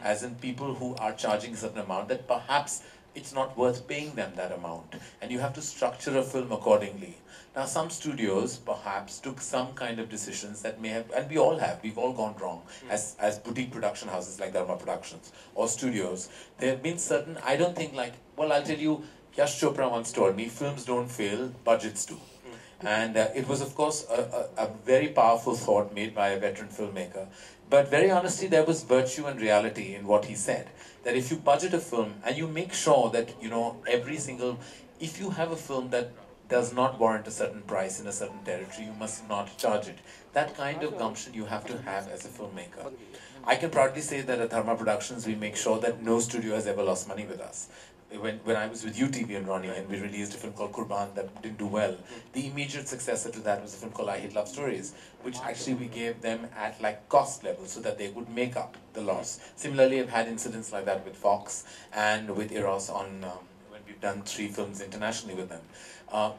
as in people who are charging a certain amount, that perhaps it's not worth paying them that amount, and you have to structure a film accordingly. Now, some studios perhaps took some kind of decisions that may have, and we all have, we've all gone wrong as boutique production houses like Dharma Productions or studios. There have been certain, I don't think like, well, I'll tell you, Yash Chopra once told me, films don't fail, budgets do. And it was, of course, a very powerful thought made by a veteran filmmaker. But very honestly, there was virtue and reality in what he said. That if you budget a film and you make sure that, you know, every single... If you have a film that does not warrant a certain price in a certain territory, you must not charge it. That kind of gumption you have to have as a filmmaker. I can proudly say that at Dharma Productions, we make sure that no studio has ever lost money with us. When I was with UTV and Ronnie and we released a film called Kurban that didn't do well, the immediate successor to that was a film called I Hate Love Stories, which actually we gave them at like cost level so that they would make up the loss. Similarly, I've had incidents like that with Fox and with Eros on when we've done 3 films internationally with them.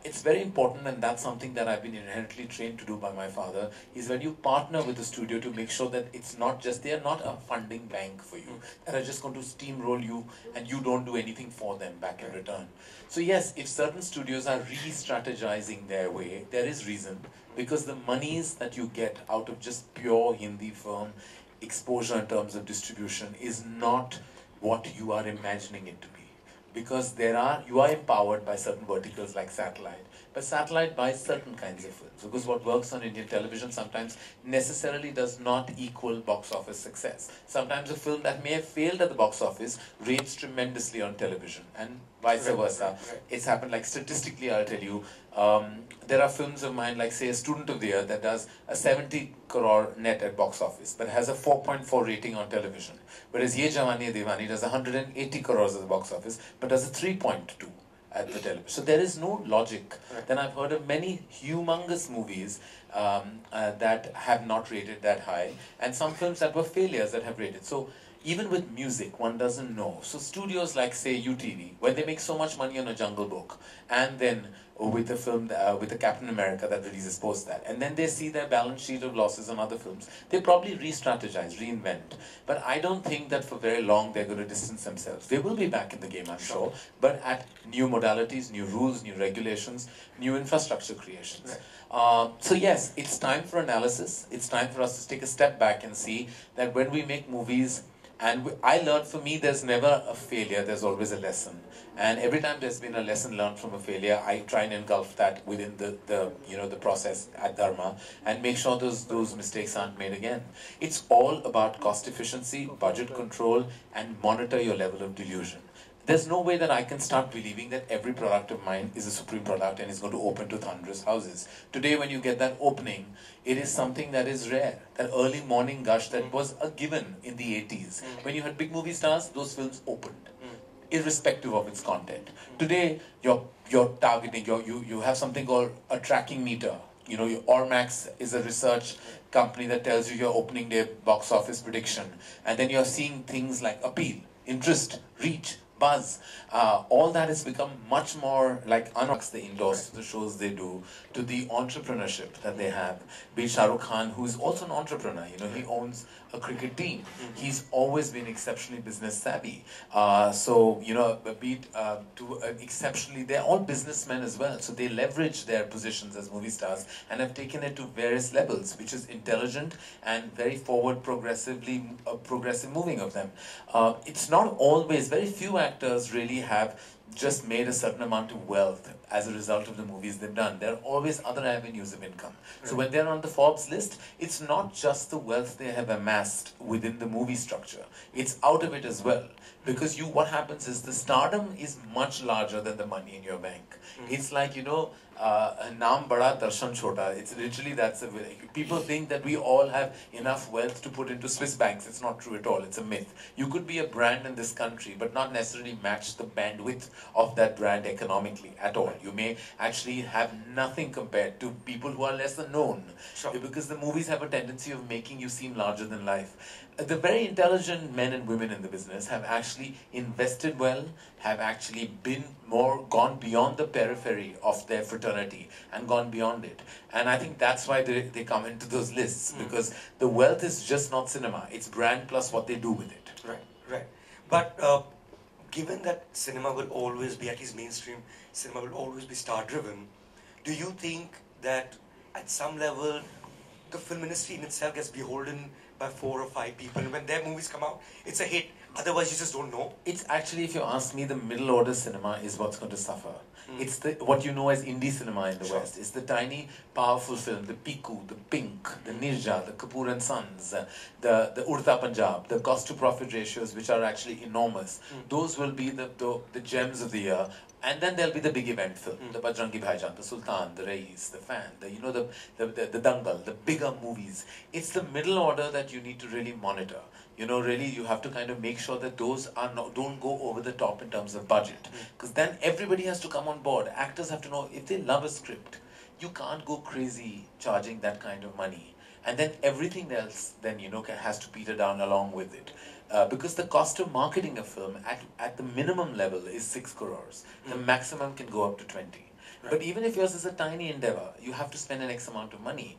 It's very important, and that's something that I've been inherently trained to do by my father, is when you partner with the studio to make sure that it's not just, they're not a funding bank for you, that are just going to steamroll you and you don't do anything for them back in return. So yes, if certain studios are re-strategizing their way, there is reason, because the monies that you get out of just pure Hindi film exposure in terms of distribution is not what you are imagining it to be. Because you are empowered by certain verticals like satellite, but satellite buys certain kinds of films, because what works on Indian television sometimes necessarily does not equal box office success. Sometimes a film that may have failed at the box office rates tremendously on television, and vice versa. It's happened, like statistically I'll tell you, there are films of mine like say A Student of the Year that does a 70 crore net at box office but has a 4.4 rating on television, whereas Ye Jawani Hai Diwani does 180 crores at the box office but does a 3.2 at the television. So there is no logic. Then I've heard of many humongous movies that have not rated that high, and some films that were failures that have rated. So even with music, one doesn't know. So studios like, say, UTV, when they make so much money on a Jungle Book, and then with the film, with the Captain America that releases post that, and then they see their balance sheet of losses on other films, they probably re-strategize, reinvent. But I don't think that for very long they're going to distance themselves. They will be back in the game, I'm sure, but at new modalities, new rules, new regulations, new infrastructure creations. So yes, it's time for analysis. It's time for us to take a step back and see that when we make movies, and I learned, for me, there's never a failure, there's always a lesson. And every time there's been a lesson learned from a failure, I try and engulf that within the process at Dharma and make sure those mistakes aren't made again. It's all about cost efficiency, budget control, and monitor your level of delusion. There's no way that I can start believing that every product of mine is a supreme product and is going to open to thunderous houses. Today, when you get that opening, it is something that is rare. That early morning gush that was a given in the 80s. When you had big movie stars, those films opened, irrespective of its content. Today, you're targeting, you have something called a tracking meter. You know, your Ormax is a research company that tells you your opening day box office prediction. And then you're seeing things like appeal, interest, reach, buzz. All that has become much more like unlocks the indoors, the shows they do, to the entrepreneurship that they have. Be it Shah Rukh Khan, who is also an entrepreneur, you know, he owns a cricket team. He's always been exceptionally business savvy. So, you know, be it to exceptionally, they're all businessmen as well. So they leverage their positions as movie stars and have taken it to various levels, which is intelligent and very forward, progressive moving of them. It's not always, very few actors really have just made a certain amount of wealth as a result of the movies they've done. There are always other avenues of income. So when they're on the Forbes list, it's not just the wealth they have amassed within the movie structure. It's out of it as well. Because what happens is the stardom is much larger than the money in your bank. It's like, you know, naam bada darshan chota. It's literally, people think that we all have enough wealth to put into Swiss banks. It's not true at all. It's a myth. You could be a brand in this country, but not necessarily match the bandwidth of that brand economically at all. You may actually have nothing compared to people who are lesser known. Sure. Because the movies have a tendency of making you seem larger than life. The very intelligent men and women in the business have actually invested well, have actually gone beyond the periphery of their fraternity and gone beyond it. And I think that's why they come into those lists, because the wealth is just not cinema, it's brand plus what they do with it. Right. Right. But given that cinema will always be, at least mainstream cinema will always be star-driven, do you think that at some level the film industry in itself gets beholden by 4 or 5 people? When their movies come out, it's a hit. Otherwise, you just don't know. It's actually, if you ask me, the middle order cinema is what's going to suffer. It's the what you know as indie cinema in the West. It's the tiny, powerful film, the Piku, the Pink, the Nirja, the Kapoor and Sons, the Urta Punjab, the cost to profit ratios, which are actually enormous. Those will be the gems of the year. And then there'll be the big event film, the Bajrangi Bhaijaan, the Sultan, the Rais, the Fan, the Dangal, the bigger movies. It's the middle order that you need to really monitor. Really you have to kind of make sure that those are don't go over the top in terms of budget. Because then everybody has to come on board. Actors have to know if they love a script, you can't go crazy charging that kind of money. And then everything else then, has to peter down along with it. Because the cost of marketing a film at the minimum level is 6 crores. The maximum can go up to 20. Right. But even if yours is a tiny endeavor, you have to spend an X amount of money.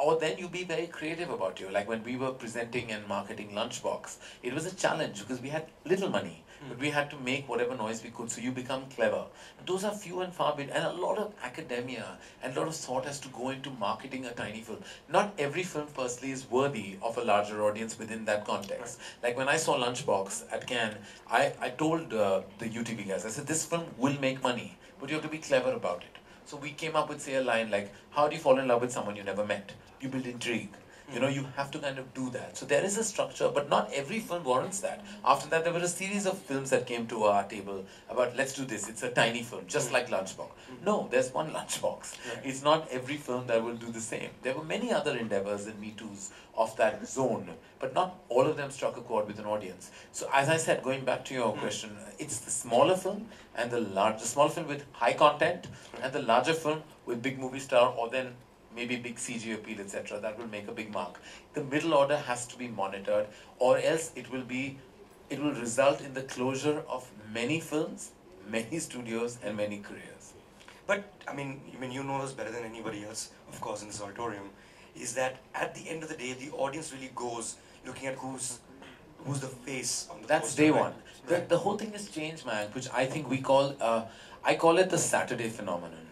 Or then you be very creative about it. Like when we were presenting and marketing Lunchbox, it was a challenge because we had little money, but we had to make whatever noise we could, so you become clever. But those are few and far between, and a lot of academia and a lot of thought has to go into marketing a tiny film. Not every film firstly is worthy of a larger audience within that context. Like when I saw Lunchbox at Cannes, I told the UTV guys, I said, this film will make money, but you have to be clever about it. So we came up with, say, a line like, how do you fall in love with someone you never met? You build intrigue. You have to kind of do that. So there is a structure, but not every film warrants that. After that, there were a series of films that came to our table about, let's do this. It's a tiny film, just like Lunchbox. No, there's one Lunchbox. It's not every film that will do the same. There were many other endeavors and Me Too's of that zone, but not all of them struck a chord with an audience. So as I said, going back to your question, it's the smaller film and the small film with high content and the larger film with big movie star, or then maybe big CG appeal, etc. That will make a big mark. The middle order has to be monitored, or else it will result in the closure of many films, many studios, and many careers. But I mean, you know this better than anybody else, of course, in this auditorium, is that at the end of the day, the audience really goes looking at who's the face on the That's poster, day right? one. The whole thing has changed, Mayank, which I think I call it the Saturday phenomenon.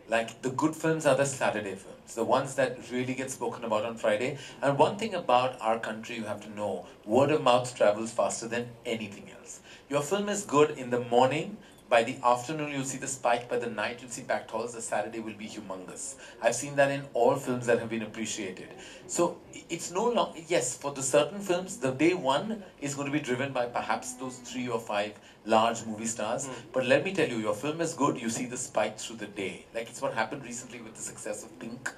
Like the good films are the Saturday films, the ones that really get spoken about on Friday. And one thing about our country you have to know, word of mouth travels faster than anything else. Your film is good in the morning, by the afternoon you'll see the spike, by the night you'll see packed halls, the Saturday will be humongous. I've seen that in all films that have been appreciated. So it's no longer, yes, for the certain films, the day one is going to be driven by perhaps those 3 or 5 large movie stars. But let me tell you, your film is good, you see the spike through the day. Like it's what happened recently with the success of Pink.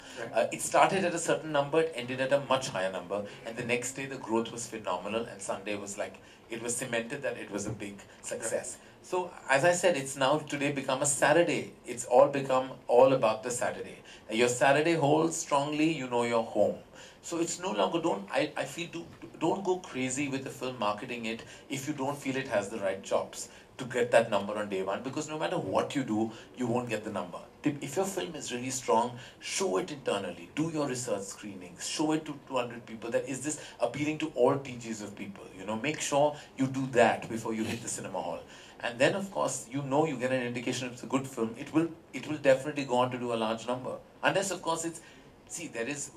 It started at a certain number, it ended at a much higher number, and the next day the growth was phenomenal, and Sunday was like, it was cemented that it was a big success. So, as I said, it's now today become a Saturday. It's all become all about the Saturday. Your Saturday holds strongly, you're home. So it's no longer, I feel, don't go crazy with the film marketing it if you don't feel it has the right chops to get that number on day one, because no matter what you do, you won't get the number. If your film is really strong, show it internally, do your research screenings, show it to 200 people that is this appealing to all TGs of people, make sure you do that before you hit the cinema hall. And then of course, you get an indication if it's a good film, it will definitely go on to do a large number. Unless of course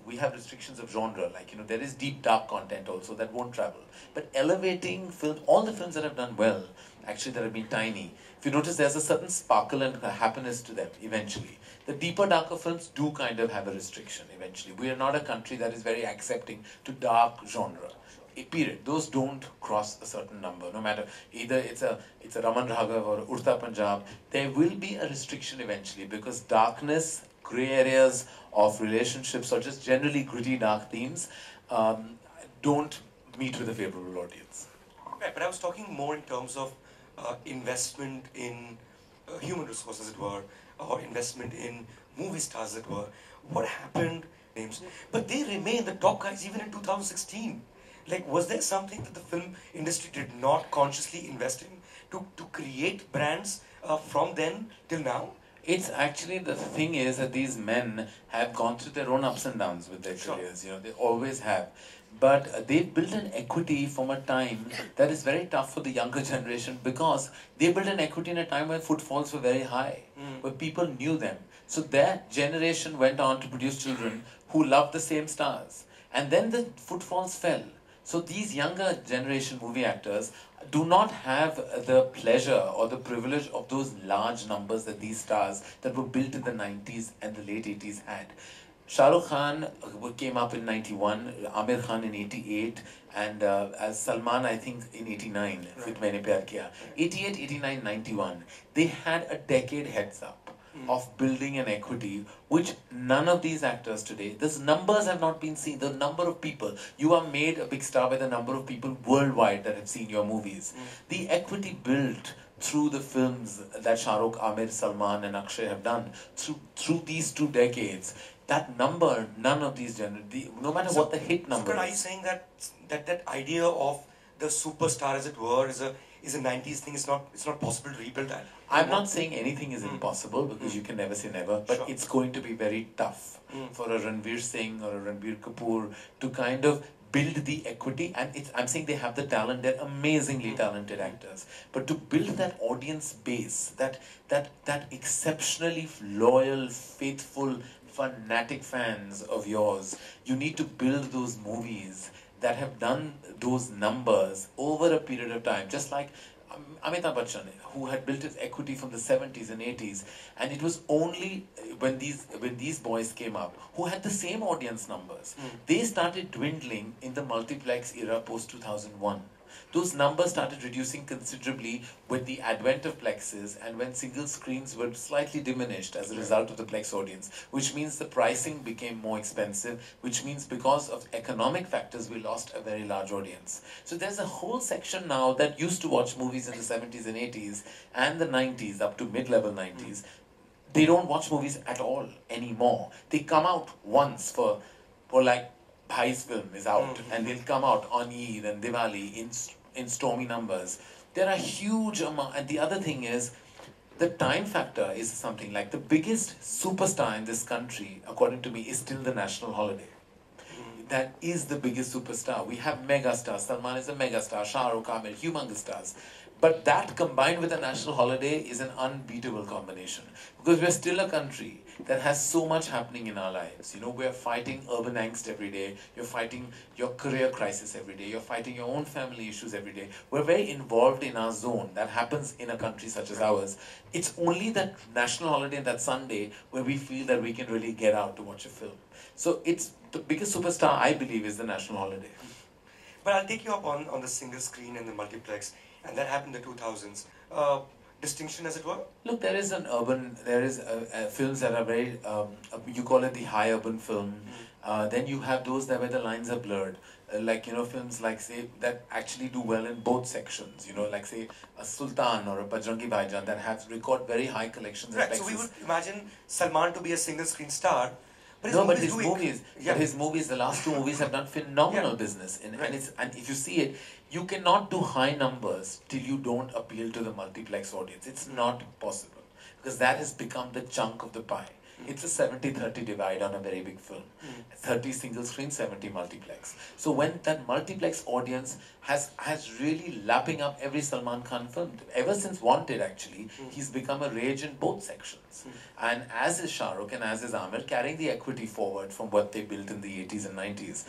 we have restrictions of genre, there is deep dark content also that won't travel. But elevating film, all the films that have done well, actually that have been tiny, if you notice there's a certain sparkle and happiness to them eventually. The deeper, darker films do kind of have a restriction eventually. We are not a country that is very accepting to dark genre. Period. Those don't cross a certain number. No matter either it's a Raman Raghav or Urta Punjab, there will be a restriction eventually, because darkness, grey areas of relationships, or just generally gritty dark themes, don't meet with a favorable audience. Right, but I was talking more in terms of investment in human resources, as it were, or investment in movie stars, as it were. What happened? Names, but they remain the top guys even in 2016. Like, was there something that the film industry did not consciously invest in to create brands from then till now? It's actually, the thing is that these men have gone through their own ups and downs with their Sure. careers. They always have. But they've built an equity from a time that is very tough for the younger generation, because they built an equity in a time when footfalls were very high, where people knew them. So their generation went on to produce children who loved the same stars. And then the footfalls fell. So these younger generation movie actors do not have the pleasure or the privilege of those large numbers that these stars that were built in the 90s and the late 80s had. Shah Rukh Khan came up in 91, Amir Khan in 88, and as Salman, I think, in 89, with Maine Pyar Kiya. 88, 89, 91. They had a decade heads up of building an equity, which none of these actors today, these numbers have not been seen. The number of people, you are made a big star by the number of people worldwide that have seen your movies. The equity built through the films that Shah Rukh, Amir, Salman and Akshay have done, through these 2 decades, that number, none of these no matter what the hit number But are you saying that that idea of the superstar, as it were, is a 90s thing? It's not possible to rebuild that. I'm not saying anything is impossible, because you can never say never, but Sure. it's going to be very tough for a Ranveer Singh or a Ranbir Kapoor to kind of build the equity. And I'm saying they have the talent, they're amazingly talented actors, but to build that audience base, that exceptionally loyal, faithful, fanatic fans of yours, you need to build those movies that have done those numbers over a period of time. Just like Amitabh Bachchan, who had built his equity from the 70s and 80s, and it was only when these boys came up, who had the same audience numbers, they started dwindling in the multiplex era post 2001. Those numbers started reducing considerably with the advent of plexes, and when single screens were slightly diminished as a result of the plex audience, which means the pricing became more expensive, which means because of economic factors we lost a very large audience. So there's a whole section now that used to watch movies in the 70s and 80s and the 90s up to mid-level 90s. They don't watch movies at all anymore. They come out once for like Bhai's film is out, and they'll come out on Eid and Diwali in stormy numbers. There are huge amount, and the other thing is, the time factor is something like the biggest superstar in this country, according to me, is still the national holiday. That is the biggest superstar. We have mega stars. Salman is a mega star. Shah Rukh, Amir, humongous stars. But that combined with a national holiday is an unbeatable combination. Because we're still a country that has so much happening in our lives. We're fighting urban angst every day. You're fighting your career crisis every day. You're fighting your own family issues every day. We're very involved in our zone. That happens in a country such as ours. It's only that national holiday and that Sunday where we feel that we can really get out to watch a film. So it's the biggest superstar, I believe, is the national holiday. But I'll take you up on the single screen and the multiplex, and that happened in the 2000s. Distinction, as it were? Look, there is films that are very, you call it the high urban film. Then you have those where the lines are blurred. Films like, say, that actually do well in both sections. Like, say, a Sultan or a Bajrangi Bhaijaan that have record very high collections. Right, so we would imagine Salman to be a single screen star. But his movies, the last 2 movies have done phenomenal business. And if you see it, you cannot do high numbers till you don't appeal to the multiplex audience. It's not possible. Because that has become the chunk of the pie. It's a 70-30 divide on a very big film. 30 single screen, 70 multiplex. So when that multiplex audience has really lapping up every Salman Khan film, ever since Wanted actually, he's become a rage in both sections. And as is Shah Rukh and as is Amir, carrying the equity forward from what they built in the 80s and 90s.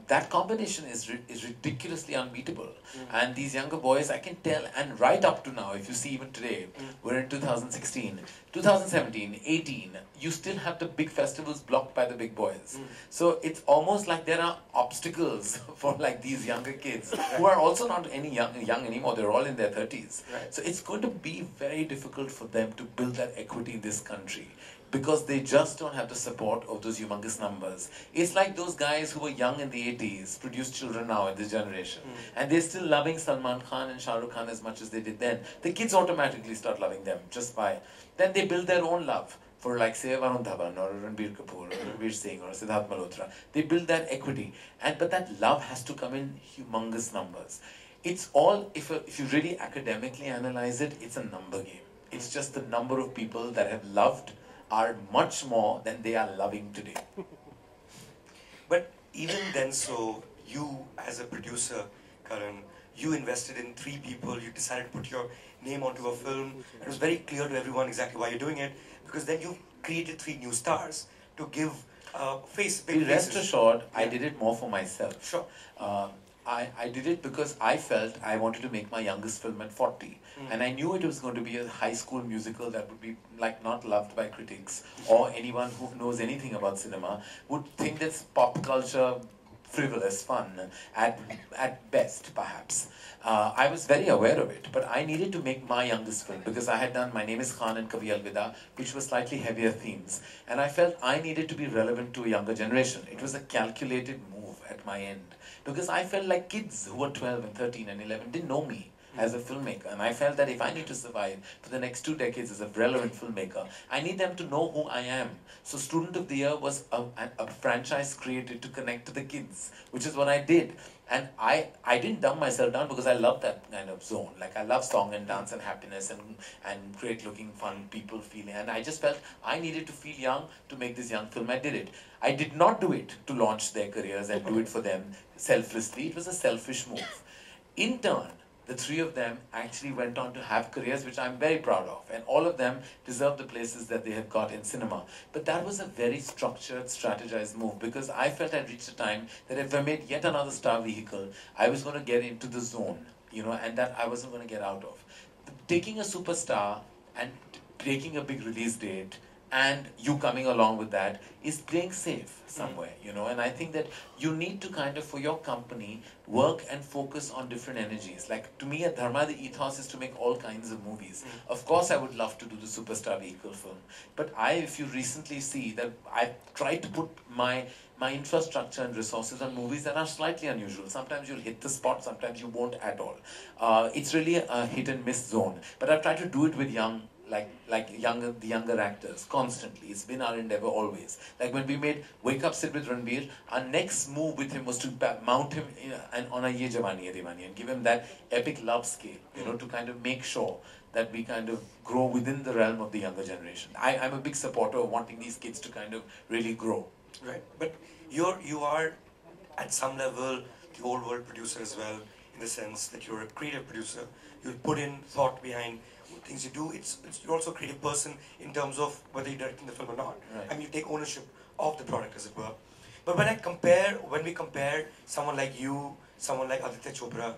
That combination is ridiculously unbeatable. And these younger boys, I can tell, and right up to now, if you see even today, we're in 2016, 2017, 18, you still have the big festivals blocked by the big boys. So it's almost like there are obstacles for like these younger kids who are also not any young anymore. They're all in their 30s. Right. So it's going to be very difficult for them to build that equity in this country, because they just don't have the support of those humongous numbers. It's like those guys who were young in the 80s, produce children now in this generation, and they're still loving Salman Khan and Shah Rukh Khan as much as they did then. The kids automatically start loving them just by, then they build their own love for, like, say, Varun Dhawan or Ranbir Kapoor or Ranveer Singh or Siddharth Malhotra. They build that equity, but that love has to come in humongous numbers. It's all, if you really academically analyze it, it's a number game. It's just the number of people that have loved are much more than they are loving today. But even then, so you as a producer, Karan, you invested in 3 people, you decided to put your name onto a film. It was very clear to everyone exactly why you're doing it, because then you created 3 new stars to give face, big Rest faces. assured, I Yeah. did it more for myself. Sure. I did it because I felt I wanted to make my youngest film at 40. And I knew it was going to be a high school musical that would be like not loved by critics or anyone who knows anything about cinema would think that's pop culture frivolous fun at best perhaps. I was very aware of it, but I needed to make my youngest film because I had done My Name is Khan and Kavi Alvida, which were slightly heavier themes, and I felt I needed to be relevant to a younger generation. It was a calculated move at my end because I felt like kids who were 12 and 13 and 11 didn't know me as a filmmaker, and I felt that if I need to survive for the next 2 decades as a relevant filmmaker, I need them to know who I am. So Student of the Year was a franchise created to connect to the kids, which is what I did. And I didn't dumb myself down because I love that kind of zone. Like I love song and dance and happiness and great looking fun people feeling. And I just felt I needed to feel young to make this young film. I did it. I did not do it to launch their careers and do it for them selflessly. It was a selfish move. In turn, the 3 of them actually went on to have careers which I'm very proud of, and all of them deserve the places that they have got in cinema. But that was a very structured, strategized move because I felt I'd reached a time that if I made yet another star vehicle, I was going to get into the zone, and that I wasn't going to get out of. Taking a superstar and taking a big release date and you coming along with that is playing safe somewhere, and I think that you need to kind of, for your company, work and focus on different energies. Like to me at Dharma, the ethos is to make all kinds of movies. Of course I would love to do the superstar vehicle film, but if you recently see that I tried to put my infrastructure and resources on movies that are slightly unusual. Sometimes you'll hit the spot, sometimes you won't at all. It's really a hit and miss zone, but I've tried to do it with the younger actors constantly. It's been our endeavor always. Like when we made Wake Up Sid with Ranbir, our next move with him was to mount him on a Ye Jawani Hai Diwani and give him that epic love scale, to kind of make sure that we kind of grow within the realm of the younger generation. I'm a big supporter of wanting these kids to kind of really grow. Right. But you are at some level the old world producer as well, in the sense that you're a creative producer. You put in thought behind things you do. You're also a creative person in terms of whether you're directing the film or not. Right. I mean, you take ownership of the product, as it were. But when we compare someone like you, someone like Aditya Chopra,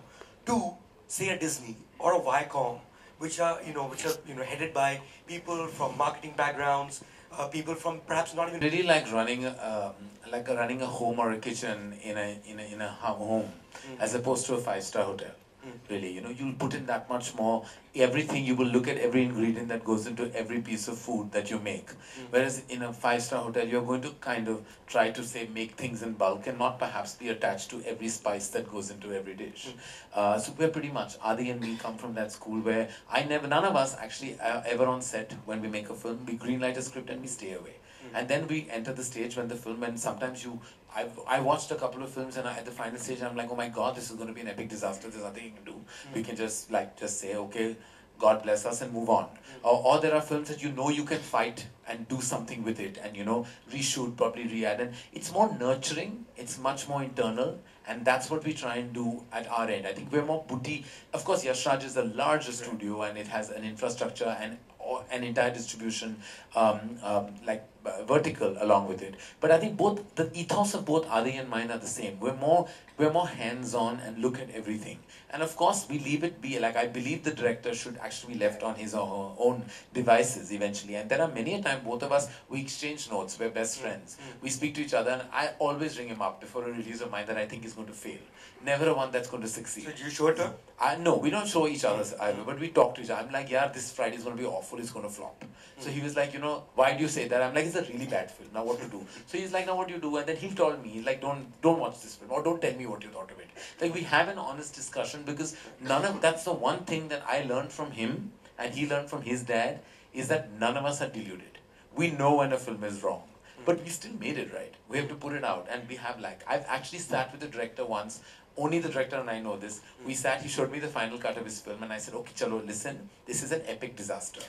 to say a Disney or a Viacom, which are headed by people from marketing backgrounds, people from perhaps not even Really like running a home or a kitchen in a home as opposed to a 5-star hotel. Really, you'll put in that much more. Everything, you will look at every ingredient that goes into every piece of food that you make. Whereas in a 5-star hotel, you're going to kind of try to make things in bulk and not perhaps be attached to every spice that goes into every dish. So we're pretty much, Adi and me come from that school where none of us actually ever on set when we make a film, we greenlight a script and we stay away. And then we enter the stage when the film, and sometimes I watched a couple of films and at the final stage I'm like, oh my god, this is going to be an epic disaster, there's nothing you can do. We can just say, okay, God bless us and move on. Or there are films that you can fight and do something with it and reshoot, probably re-add. And it's more nurturing, it's much more internal, and that's what we try and do at our end. I think we're more boutique. Of course, Yash Raj is the largest studio and it has an infrastructure and an entire distribution vertical along with it. But I think the ethos of both Adi and mine are the same. We're more hands-on and look at everything. And of course, we leave it be. Like I believe the director should actually be left on his or her own devices eventually. And there are many a time both of us, we exchange notes, we're best friends. We speak to each other and I always ring him up before a release of mine that I think is going to fail. Never a one that's going to succeed. So do you show it to her? No, we don't show each other's either, but we talk to each other. I'm like, yeah, this Friday is going to be awful, it's going to flop. So he was like, why do you say that? I'm like, it's a really bad film, now what to do? So he's like, now what do you do? And then he told me, like, don't watch this film, or don't tell me what you thought of it. Like, we have an honest discussion because that's the one thing that I learned from him, and he learned from his dad, is that none of us are deluded. We know when a film is wrong. But we still made it, right? We have to put it out, and we have like, I've actually sat with the director once, only the director and I know this. We sat, he showed me the final cut of his film, and I said, okay, chalo, listen, this is an epic disaster.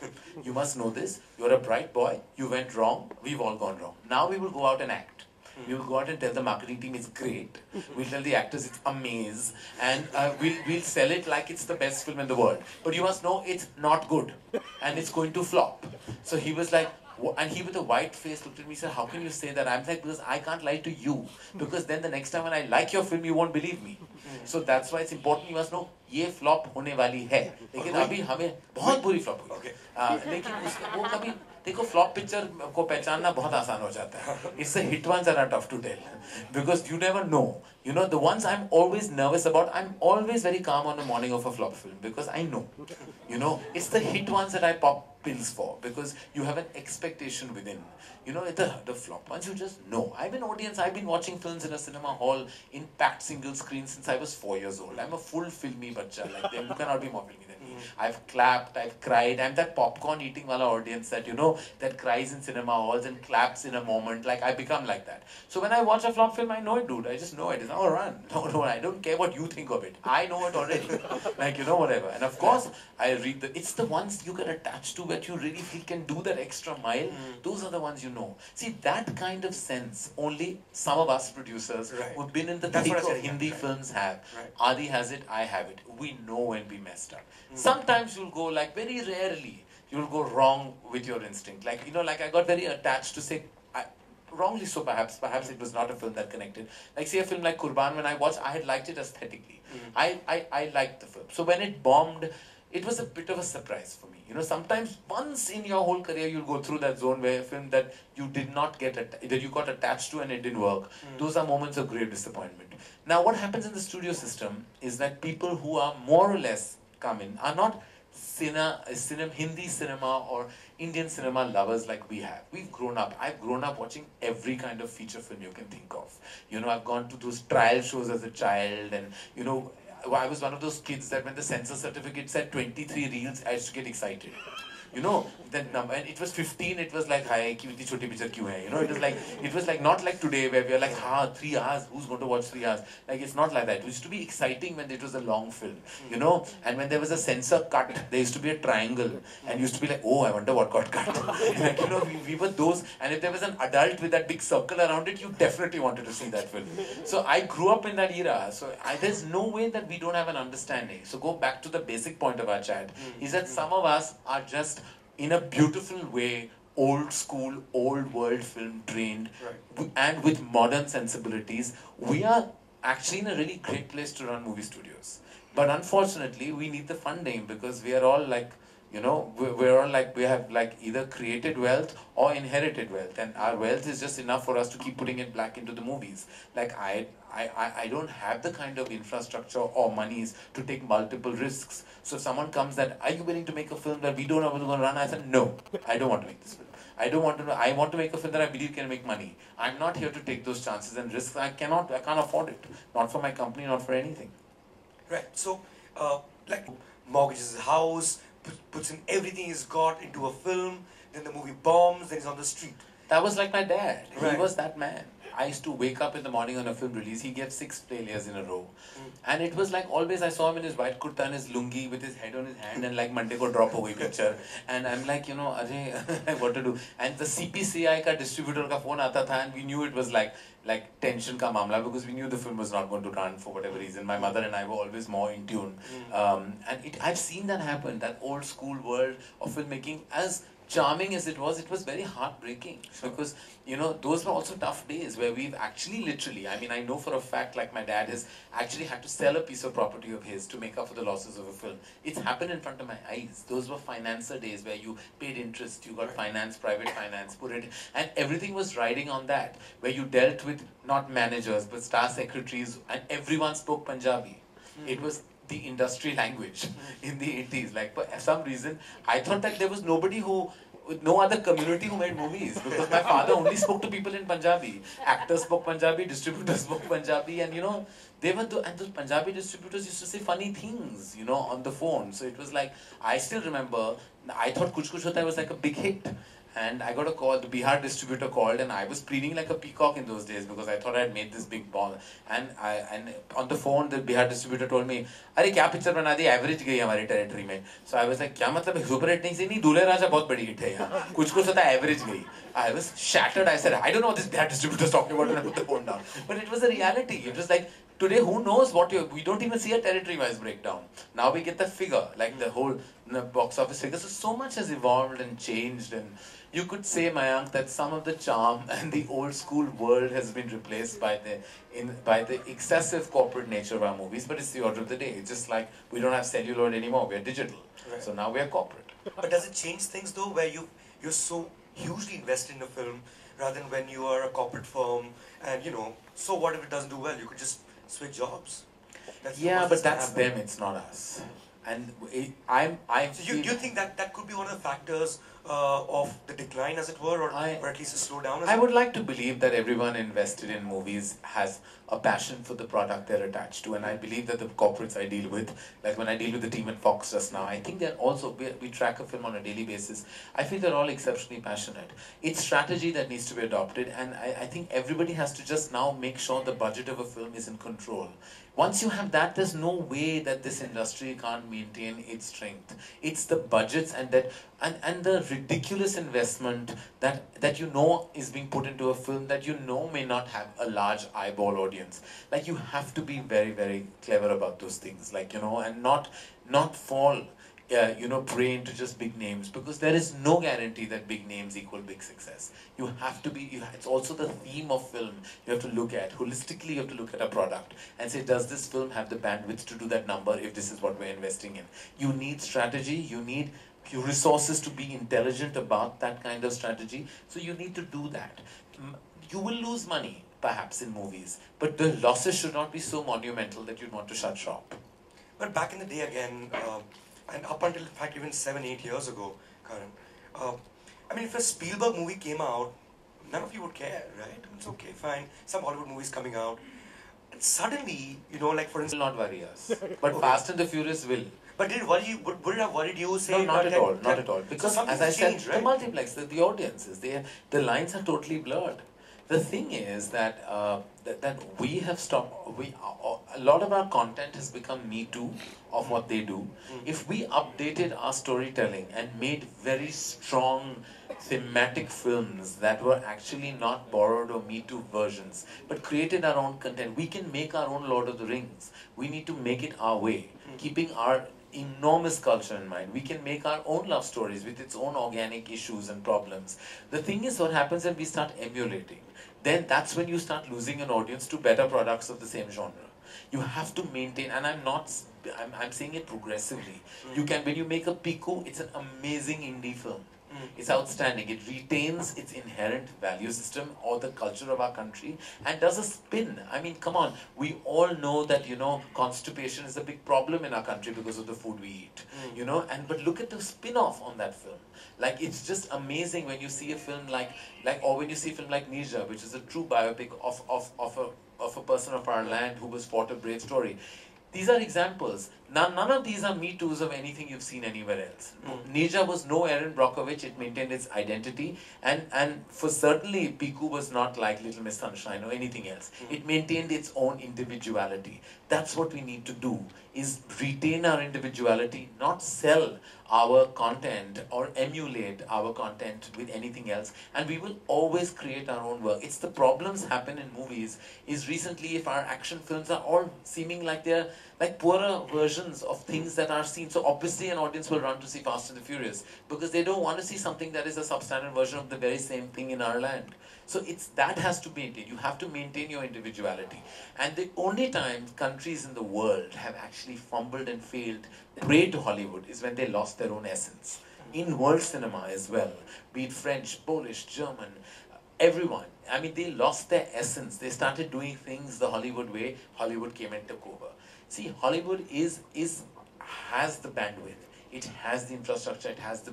You must know this. You're a bright boy. You went wrong. We've all gone wrong. Now we will go out and act. We will go out and tell the marketing team it's great. We'll tell the actors it's amazing. And we'll sell it like it's the best film in the world. But you must know it's not good. And it's going to flop. So he was like, and he with a white face looked at me and said, how can you say that? I'm like, because I can't lie to you. Because then the next time when I like your film, you won't believe me. So that's why it's important. You must know, ये flop होने वाली है. लेकिन अभी हमें बहुत बुरी flop हुई. लेकिन उसका वो कभी देखो flop picture को पहचानना बहुत आसान हो जाता है. It's the hit ones that are tough to tell because you never know. You know, the ones I'm always nervous about, I'm always very calm on the morning of a flop film because I know. You know, it's the hit ones that I pop pills for because you have an expectation within. You know, the flop ones you just know. I'm an audience. I've been watching films in a cinema hall in packed single screen since I was 4 years old. I'm a full filmy bacha like them. You cannot be more filmy than me. I've clapped, I've cried. I'm that popcorn eating wala audience that, you know, that cries in cinema halls and claps in a moment. Like, I become like that. So when I watch a flop film, I know it, dude. I just know it. It's not a run. No, I don't care what you think of it. I know it already. Like, you know, whatever. And of course, I read it's the ones you get attached to that you really feel can do that extra mile. Those are the ones you know. See, that kind of sense, only some of us producers who've been in the thick of Hindi films have. Adi has it, I have it. We know when we messed up. Sometimes you'll go, like, very rarely, you'll go wrong with your instinct. Like, you know, like I got very attached to say, wrongly so perhaps it was not a film that connected. Like, say a film like Kurban, when I watched, I had liked it aesthetically. I liked the film. So when it bombed, it was a bit of a surprise for me. You know, sometimes once in your whole career, you'll go through that zone where a film that you did not get, that you got attached to and it didn't work. Those are moments of great disappointment. Now, what happens in the studio system is that people who are more or less come in are not Hindi cinema or Indian cinema lovers like we have. We've grown up. I've grown up watching every kind of feature film you can think of. You know, I've gone to those trial shows as a child, and, you know, I was one of those kids that when the censor certificate said 23 reels, I used to get excited. You know, that number, and it was 15, it was like, hi, kitni choti picture kyun hai? You know, it was like, not like today where we are like, 3 hours, who's going to watch 3 hours? Like, it's not like that. It used to be exciting when it was a long film, you know, and when there was a censor cut, there used to be a triangle, and used to be like, oh, I wonder what got cut. Like, you know, we were those, and if there was an adult with that big circle around it, you definitely wanted to see that film. So I grew up in that era, so there's no way that we don't have an understanding. So go back to the basic point of our chat, is that some of us are just in a beautiful way, old school, old world film trained, and with modern sensibilities. We are actually in a really great place to run movie studios. But unfortunately, we need the funding because we are all like, you know, we're all like, we have like either created wealth or inherited wealth, and our wealth is just enough for us to keep putting it back into the movies. Like, I don't have the kind of infrastructure or monies to take multiple risks. So if someone comes that, are you willing to make a film that we don't know what's going to run? I said, no, I don't want to make this film. I don't want to know. I want to make a film that I believe can make money. I'm not here to take those chances and risks. I can't afford it. Not for my company, not for anything. Right. So, like, mortgages his house, puts in everything he's got into a film, then the movie bombs, then he's on the street. That was like my dad. He was that man. I used to wake up in the morning on a film release. He gave 6 failures in a row. And it was like always I saw him in his white kurta and his lungi with his head on his hand and like Monday ko drop away picture. And I'm like, you know, Ajay, what to do? And the CPCI ka distributor ka phone aata tha, and we knew it was like tension ka mamla because we knew the film was not going to run for whatever reason. My mother and I were always more in tune. And I've seen that happen, that old school world of filmmaking. As charming as it was very heartbreaking because, you know, those were also tough days where we've actually literally, I mean, I know for a fact, like my dad has actually had to sell a piece of property of his to make up for the losses of a film. It's happened in front of my eyes. Those were financer days where you paid interest, you got finance, private finance, put it, and everything was riding on that, where you dealt with not managers but star secretaries, and everyone spoke Punjabi. It was the industry language in the 80s. Like, for some reason, I thought that there was no other community who made movies because my father only spoke to people in Punjabi. Actors spoke Punjabi, distributors spoke Punjabi, and, you know, and those Punjabi distributors used to say funny things, you know, on the phone. So it was like, I still remember, I thought Kuch Kuch Hota Hai was like a big hit. And I got a call, the Bihar distributor called, and I was preening like a peacock in those days because I thought I had made this big ball. And on the phone, the Bihar distributor told me, "अरे क्या picture बना दी, average गई हमारी territory में." So I was like, क्या मतलब super hit नहीं, नहीं दूल्हे राजा बहुत बड़ी hit है यहाँ, कुछ होता average गई. I was shattered. I said, I don't know what this Bihar distributor is talking about, and I put the phone down. But it was a reality. It was like, today, who knows what we don't even see a territory-wise breakdown. Now we get the figure, like the whole box office figure. So much has evolved and changed, and you could say, Mayank, that some of the charm and the old school world has been replaced by the excessive corporate nature of our movies. But it's the order of the day. It's just like we don't have celluloid anymore. We're digital. Right. So now we're corporate. But does it change things though, where you're so hugely invested in a film, rather than when you are a corporate firm and so what if it doesn't do well? You could just switch jobs. But that's them. It's not us. And So you think that could be one of the factors of the decline, as it were, or at least a slowdown? I would like to believe that everyone invested in movies has a passion for the product they're attached to, and I believe that the corporates I deal with, like when I deal with the team at Fox just now, I think they're also, we track a film on a daily basis, I feel they're all exceptionally passionate. It's strategy that needs to be adopted, and I think everybody has to just now make sure the budget of a film is in control. Once you have that, there's no way that this industry can't maintain its strength. It's the budgets and the ridiculous investment that is being put into a film that may not have a large eyeball audience. Like, you have to be very, very clever about those things, and not fall prey into just big names, because there is no guarantee that big names equal big success. You have to be, it's also the theme of film you have to look at. Holistically, you have to look at a product and say, does this film have the bandwidth to do that number if this is what we're investing in? You need strategy, you need your resources to be intelligent about that kind of strategy, so you need to do that. You will lose money, perhaps, in movies, but the losses should not be so monumental that you'd want to shut shop. But back in the day again, and up until, in fact, even 7-8 years ago, Karan, I mean, if a Spielberg movie came out, none of you would care, right? It's okay, fine. Some Hollywood movies coming out. And suddenly, like for instance... Will not worry us. But Fast and the Furious will. But did it worry you? Would it have worried you? Say, no, not at all. Not at all. Because, so as I said, changed, right? the multiplex, the audiences, the lines are totally blurred. The thing is that that we have stopped. A lot of our content has become Me Too of what they do. If we updated our storytelling and made very strong thematic films that were actually not borrowed or Me Too versions, but created our own content, we can make our own Lord of the Rings. We need to make it our way, keeping our enormous culture in mind. We can make our own love stories with its own organic issues and problems. The thing is, what happens when we start emulating, then that's when you start losing an audience to better products of the same genre. You have to maintain, and I'm saying it progressively. You can, when you make a Piku, it's an amazing indie film. It's outstanding. It retains its inherent value system or the culture of our country and does a spin. I mean, come on. We all know that, constipation is a big problem in our country because of the food we eat. But look at the spin-off on that film. Like, it's just amazing when you see a film or when you see a film like Nija, which is a true biopic of a person of our land who was fought a brave story. These are examples. None of these are Me Toos of anything you've seen anywhere else. Nija was no Erin Brockovich. It maintained its identity. And for certainly, Piku was not like Little Miss Sunshine or anything else. It maintained its own individuality. That's what we need to do, is retain our individuality, not sell our content or emulate our content with anything else. And we will always create our own work. It's the problems happen in movies is recently if our action films are all seeming like they're like poorer versions of things that are seen. So obviously an audience will run to see Fast and the Furious because they don't want to see something that is a substandard version of the very same thing in our land. So that has to be maintained. You have to maintain your individuality. And the only time countries in the world have actually fumbled and failed prey to Hollywood is when they lost their own essence. In world cinema as well, be it French, Polish, German, everyone. I mean, they lost their essence. They started doing things the Hollywood way. Hollywood came and took over. See, Hollywood has the bandwidth. It has the infrastructure. It has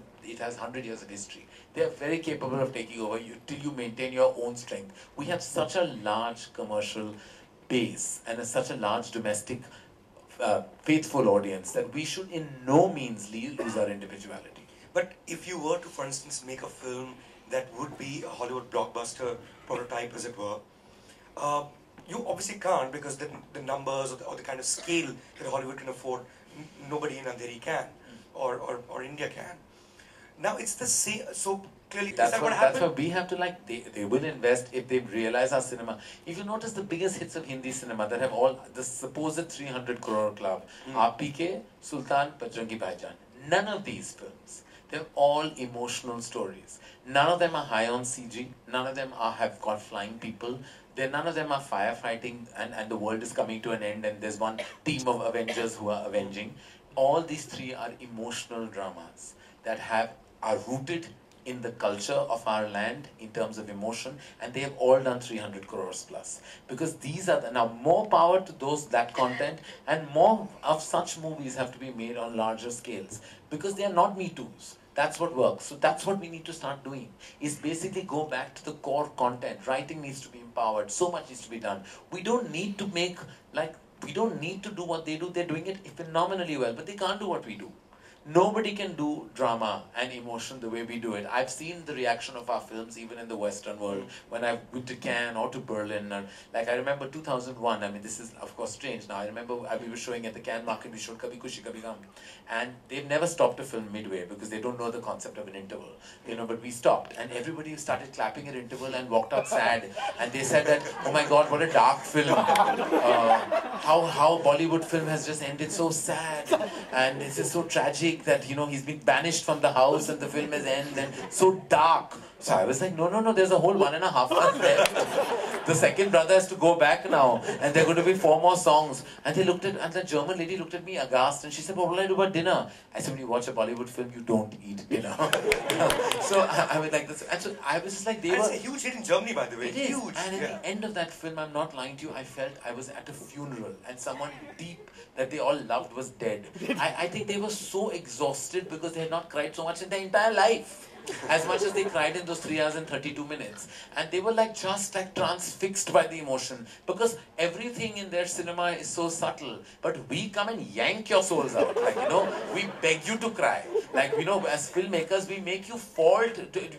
100 years of history. They are very capable of taking over you till you maintain your own strength. We have such a large commercial base and such a large domestic faithful audience that we should in no means lose our individuality. But if you were to, for instance, make a film that would be a Hollywood blockbuster prototype, as it were. You obviously can't, because the numbers or the kind of scale that Hollywood can afford, nobody in Andheri can, or India can. Now it's the same. So clearly, That's is that what, what happened? that's what we have to like. They will invest if they realize our cinema. If you notice the biggest hits of Hindi cinema that have all the supposed 300 crore club, RPK, Sultan, Bajrangi Bhaijaan. None of these films. They're all emotional stories. None of them are high on CG. None of them have got flying people. None of them are firefighting and the world is coming to an end and there's one team of Avengers who are avenging. All these three are emotional dramas that are rooted in the culture of our land in terms of emotion, and they have all done 300 crores plus. Because these are now more power to that content, and more of such movies have to be made on larger scales because they are not Me Too's. That's what works. So that's what we need to start doing, is basically go back to the core content. Writing needs to be empowered. So much needs to be done. We don't need to we don't need to do what they do. They're doing it phenomenally well, but they can't do what we do. Nobody can do drama and emotion the way we do it. I've seen the reaction of our films even in the Western world when I've been to Cannes or to Berlin. Like I remember 2001, I mean this is of course strange now. I remember we were showing at the Cannes market, we showed Kabhi Khushi Kabhi Gham. And they've never stopped a film midway because they don't know the concept of an interval. But we stopped and everybody started clapping at interval and walked out sad. And they said that, oh my God, what a dark film. How Bollywood film has just ended so sad. And this is so tragic that he's been banished from the house and the film has ended and so dark. So I was like, no, there's a whole 1.5 hours left. The second brother has to go back now and there are going to be 4 more songs. And they looked at, and the German lady looked at me aghast and she said, what will I do about dinner? I said, when you watch a Bollywood film, you don't eat dinner. So I was like this, and so I was just like, It's a huge hit in Germany, by the way. It is. Huge. And at the end of that film, I'm not lying to you, I felt I was at a funeral and someone deep that they all loved was dead. I think they were so exhausted because they had not cried so much in their entire life. As much as they cried in those 3 hours and 32 minutes. And they were just transfixed by the emotion. Because everything in their cinema is so subtle. But we come and yank your souls out. We beg you to cry. As filmmakers, we make you fall,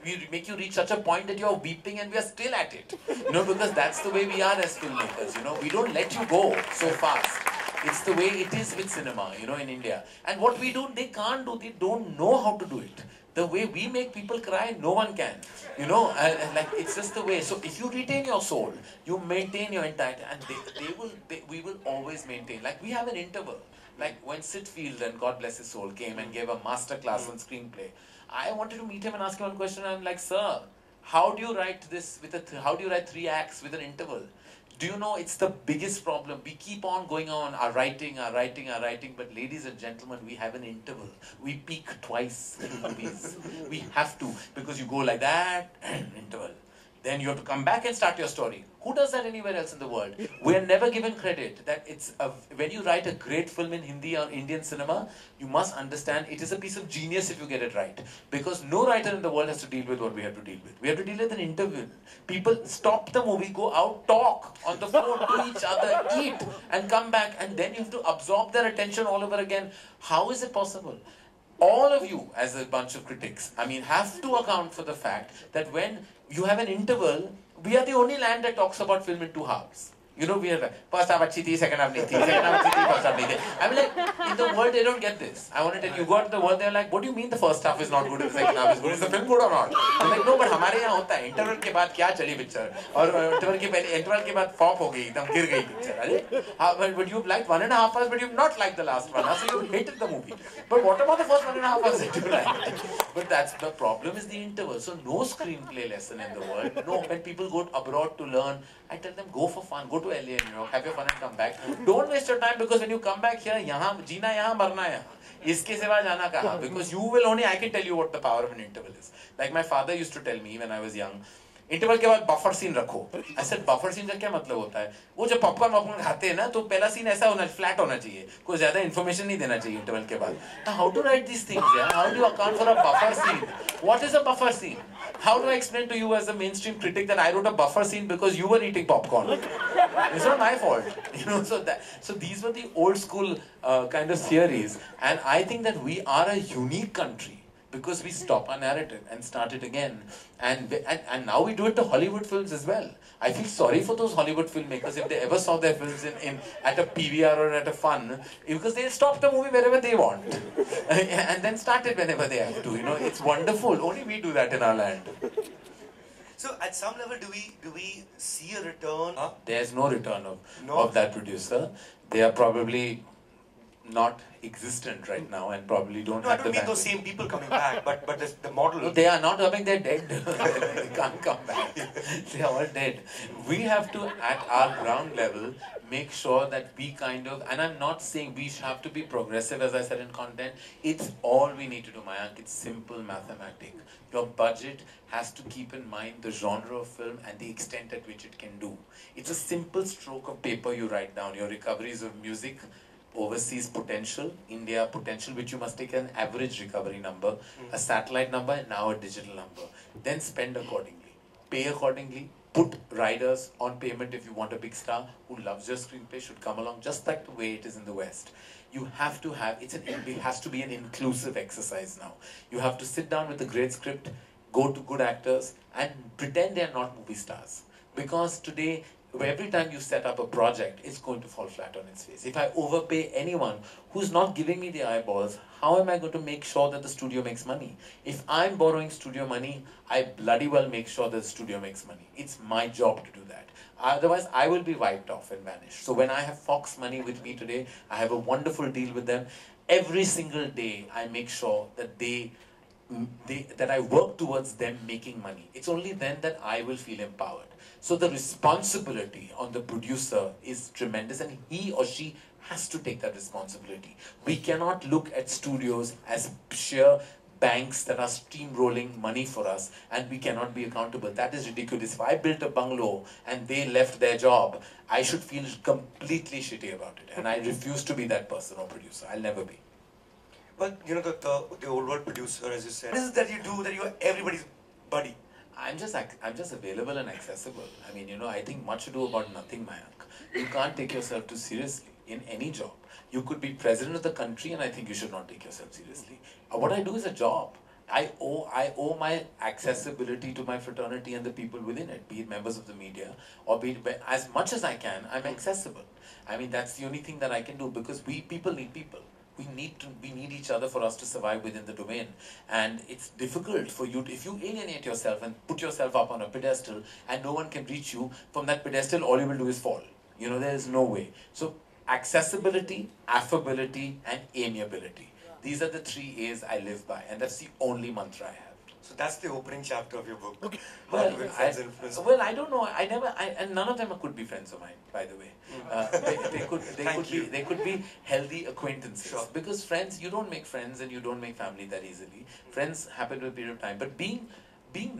we make you reach such a point that you're weeping and we are still at it. Because that's the way we are as filmmakers. We don't let you go so fast. It's the way it is with cinema, in India. And what we do, they can't do. They don't know how to do it. The way we make people cry, no one can. It's just the way. So if you retain your soul, you maintain your entire, and we will always maintain. We have an interval. When Sid Field, and God bless his soul, came and gave a master class on screenplay. I wanted to meet him and ask him one question. I'm like, sir, how do you write this how do you write 3 acts with an interval? Do you know it's the biggest problem? We keep on going on, our writing, but ladies and gentlemen, we have an interval. We peak twice in movies. We have to, because you go like that, interval. Then you have to come back and start your story. Who does that anywhere else in the world? We are never given credit that when you write a great film in Hindi or Indian cinema, you must understand it is a piece of genius if you get it right. Because no writer in the world has to deal with what we have to deal with. We have to deal with an interval. People stop the movie, go out, talk on the phone to each other, eat, and come back, and then you have to absorb their attention all over again. How is it possible? All of you, as a bunch of critics, have to account for the fact that when you have an interval, we are the only land that talks about film in 2 halves. We are first half achhi thi, second half nahi thi, second half achhi thi, first half nahi thi. In the world they don't get this. I want to tell you, go out to the world, they're like, what do you mean the first half is not good and the second half is good? Is the film good or not? I'm like, no, but हमारे यहाँ होता है. Interval के बाद क्या चली picture? और interval के बाद flop हो गई, एकदम गिर गई picture. But you've liked 1.5 hours, but you've not liked the last 1 hour, so you hated the movie. But what about the first 1.5 hours that you liked? But that's the problem, is the interval. So no screenplay lesson in the world. No, when people go abroad to learn, I tell them, go for fun, go to LA and have your fun and come back. Don't waste your time, because when you come back here, यहाँ जीना यहाँ मरना यहाँ. इसके सिवा जाना कहाँ? Because you will only, I can tell you what the power of an interval is. Like my father used to tell me when I was young, interval के बाद बफर सीन रखो. I said बफर सीन का क्या मतलब होता है? वो जब पॉपकॉर्न खाते हैं ना, तो पहला सीन ऐसा होना, फ्लैट होना चाहिए, कोई ज्यादा इन्फॉर्मेशन नहीं देना चाहिए इंटरवल के बाद. Now how to write these things? How do you account for a buffer scene? What is a buffer scene? How do I explain to you as a mainstream critic that I wrote a buffer scene because you were eating popcorn? It's not my fault. So these were the old school kind of theories, and I think that we are a unique country because we stop our narrative and start it again. And now we do it to Hollywood films as well. I feel sorry for those Hollywood filmmakers if they ever saw their films at a PVR or at a fun, because they'll stop the movie wherever they want and then start it whenever they have to. You know, it's wonderful. Only we do that in our land. So at some level, do we see a return? Huh? There's no return of that producer. They are probably not existent right now and probably don't have the bandwidth. I don't mean those same people coming back, but the model. No, they are not coming, they're dead. They can't come back. They are all dead. We have to, at our ground level, make sure that we kind of, and I'm not saying we have to be progressive, as I said in content, it's all we need to do, Mayank. It's simple mathematics. Your budget has to keep in mind the genre of film and the extent at which it can do. It's a simple stroke of paper you write down. Your recoveries of music, overseas potential, India potential, which you must take an average recovery number, a satellite number, and now a digital number. Then spend accordingly, pay accordingly, put riders on payment if you want a big star who loves your screenplay, should come along, just like the way it is in the West. You have to have, it has to be an inclusive exercise now. You have to sit down with a great script, go to good actors, and pretend they're not movie stars. Because today, every time you set up a project, it's going to fall flat on its face. If I overpay anyone who's not giving me the eyeballs, how am I going to make sure that the studio makes money? If I'm borrowing studio money, I bloody well make sure that the studio makes money. It's my job to do that. Otherwise, I will be wiped off and vanish. So when I have Fox money with me today, I have a wonderful deal with them. Every single day, I make sure that that I work towards them making money. It's only then that I will feel empowered. So the responsibility on the producer is tremendous, and he or she has to take that responsibility. We cannot look at studios as sheer banks that are steamrolling money for us, and we cannot be accountable. That is ridiculous. If I built a bungalow and they left their job, I should feel completely shitty about it, and I refuse to be that person or producer. I'll never be. But you know, the old world producer, as you said, what is it that you do that you are everybody's buddy? I'm just available and accessible. I mean, you know, I think much ado about nothing, Mayank. You can't take yourself too seriously in any job. You could be president of the country, and I think you should not take yourself seriously. What I do is a job. I owe my accessibility to my fraternity and the people within it, be it members of the media, or be it, as much as I can, I'm accessible. I mean, that's the only thing that I can do, because people need people. We need each other for us to survive within the domain. And it's difficult for you, if you alienate yourself and put yourself up on a pedestal and no one can reach you, from that pedestal all you will do is fall. You know, there is no way. So accessibility, affability, and amiability. These are the 3 A's I live by, and that's the only mantra I have. So that's the opening chapter of your book. Okay. Well, I don't know. And none of them could be friends of mine, by the way. They could be healthy acquaintances. Sure. Because friends, you don't make friends and you don't make family that easily. Friends happen to a period of time. But being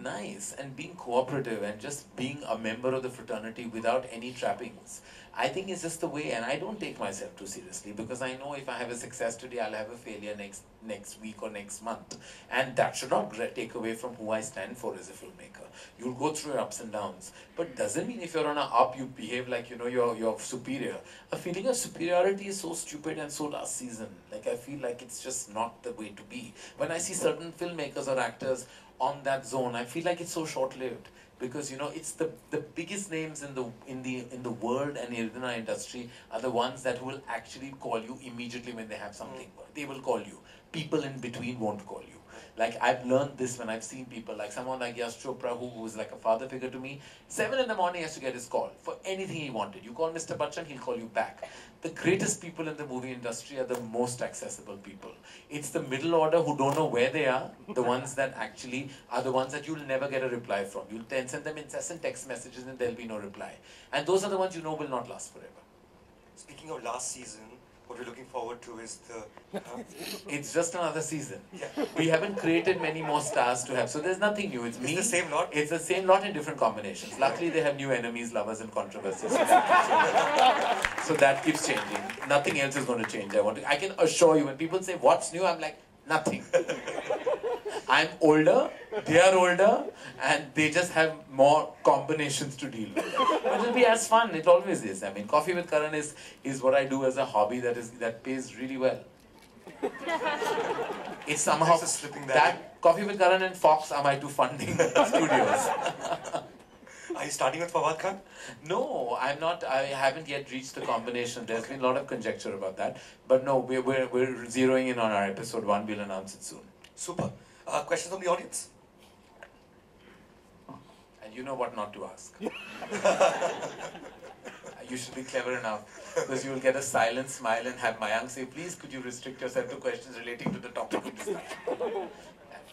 nice and being cooperative and just being a member of the fraternity without any trappings, I think is just the way. And I don't take myself too seriously, because I know if I have a success today, I'll have a failure next week or next month, and that should not take away from who I stand for as a filmmaker. You'll go through your ups and downs, but doesn't mean if you're on an up, you behave like, you know, you're superior. A feeling of superiority is so stupid and so last season. Like, I feel like it's just not the way to be. When I see certain filmmakers or actors on that zone, I feel like it's so short-lived. Because, you know, it's the biggest names in the world and in our industry are the ones that will actually call you immediately when they have something. They will call you. People in between won't call you. Like, I've learned this when I've seen people, like someone like Yash Chopra, who was like a father figure to me. 7 in the morning he has to get his call for anything he wanted. You call Mr. Bachchan, he'll call you back. The greatest people in the movie industry are the most accessible people. It's the middle order who don't know where they are, the ones that actually are the ones that you'll never get a reply from. You'll then send them incessant text messages and there'll be no reply. And those are the ones you know will not last forever. Speaking of last season, what we're looking forward to is the... It's just another season. Yeah. We haven't created many more stars to have, so there's nothing new. It's me. It's the same lot? It's the same lot in different combinations. Luckily, they have new enemies, lovers, and controversies. So that keeps changing. Nothing else is going to change. I can assure you, when people say, what's new? I'm like, nothing. I'm older, they are older, and they just have more combinations to deal with. But it'll be as fun, it always is. I mean, Coffee with Karan is what I do as a hobby that pays really well. it's somehow that Coffee with Karan and Fox are my two funding studios. Are you starting with Fawad Khan? No, I'm not. I haven't yet reached the combination. There's been a lot of conjecture about that. But no, we're zeroing in on our episode 1. We'll announce it soon. Super. Questions from the audience? And you know what not to ask. You should be clever enough, because you will get a silent smile and have Mayank say, please could you restrict yourself to questions relating to the topic of discussion.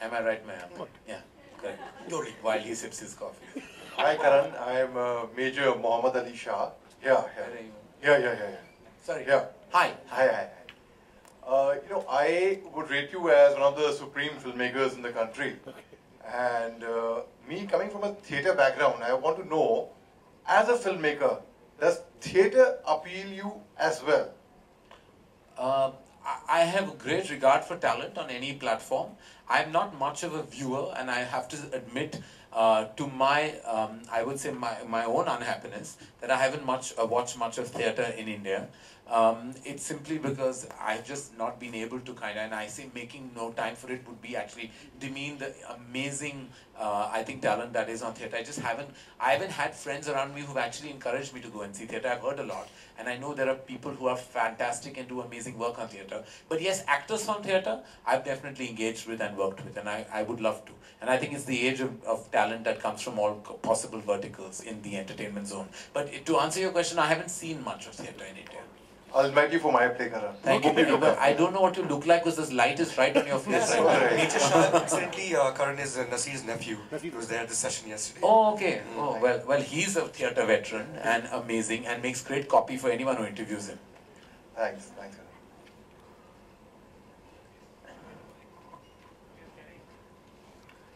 Am I right, Mayank? Yeah, correct. Totally. While he sips his coffee. Hi Karan, I am Major Muhammad Ali Shah. Yeah. Sorry. Yeah. Hi. I would rate you as one of the supreme filmmakers in the country. And me coming from a theatre background, I want to know, as a filmmaker, does theatre appeal you as well? I have a great regard for talent on any platform. I'm not much of a viewer, and I have to admit to my, I would say my own unhappiness, that I haven't watched much of theatre in India. It's simply because I've just not been able to and I say making no time for it would be actually demean the amazing, I think, talent that is on theatre. I haven't had friends around me who've actually encouraged me to go and see theatre. I've heard a lot, and I know there are people who are fantastic and do amazing work on theatre. But yes, actors from theatre, I've definitely engaged with and worked with, and I would love to. And I think it's the age of talent that comes from all possible verticals in the entertainment zone. But to answer your question, I haven't seen much of theatre in India. I'll invite you for my play, Karan. Thank you. I don't know what you look like because this light is right on your face. Major Shah, incidentally, Karan is Nasir's nephew. He was there at the session yesterday. Oh, okay. Oh, well, he's a theatre veteran and amazing and makes great copy for anyone who interviews him. Thanks, Karan.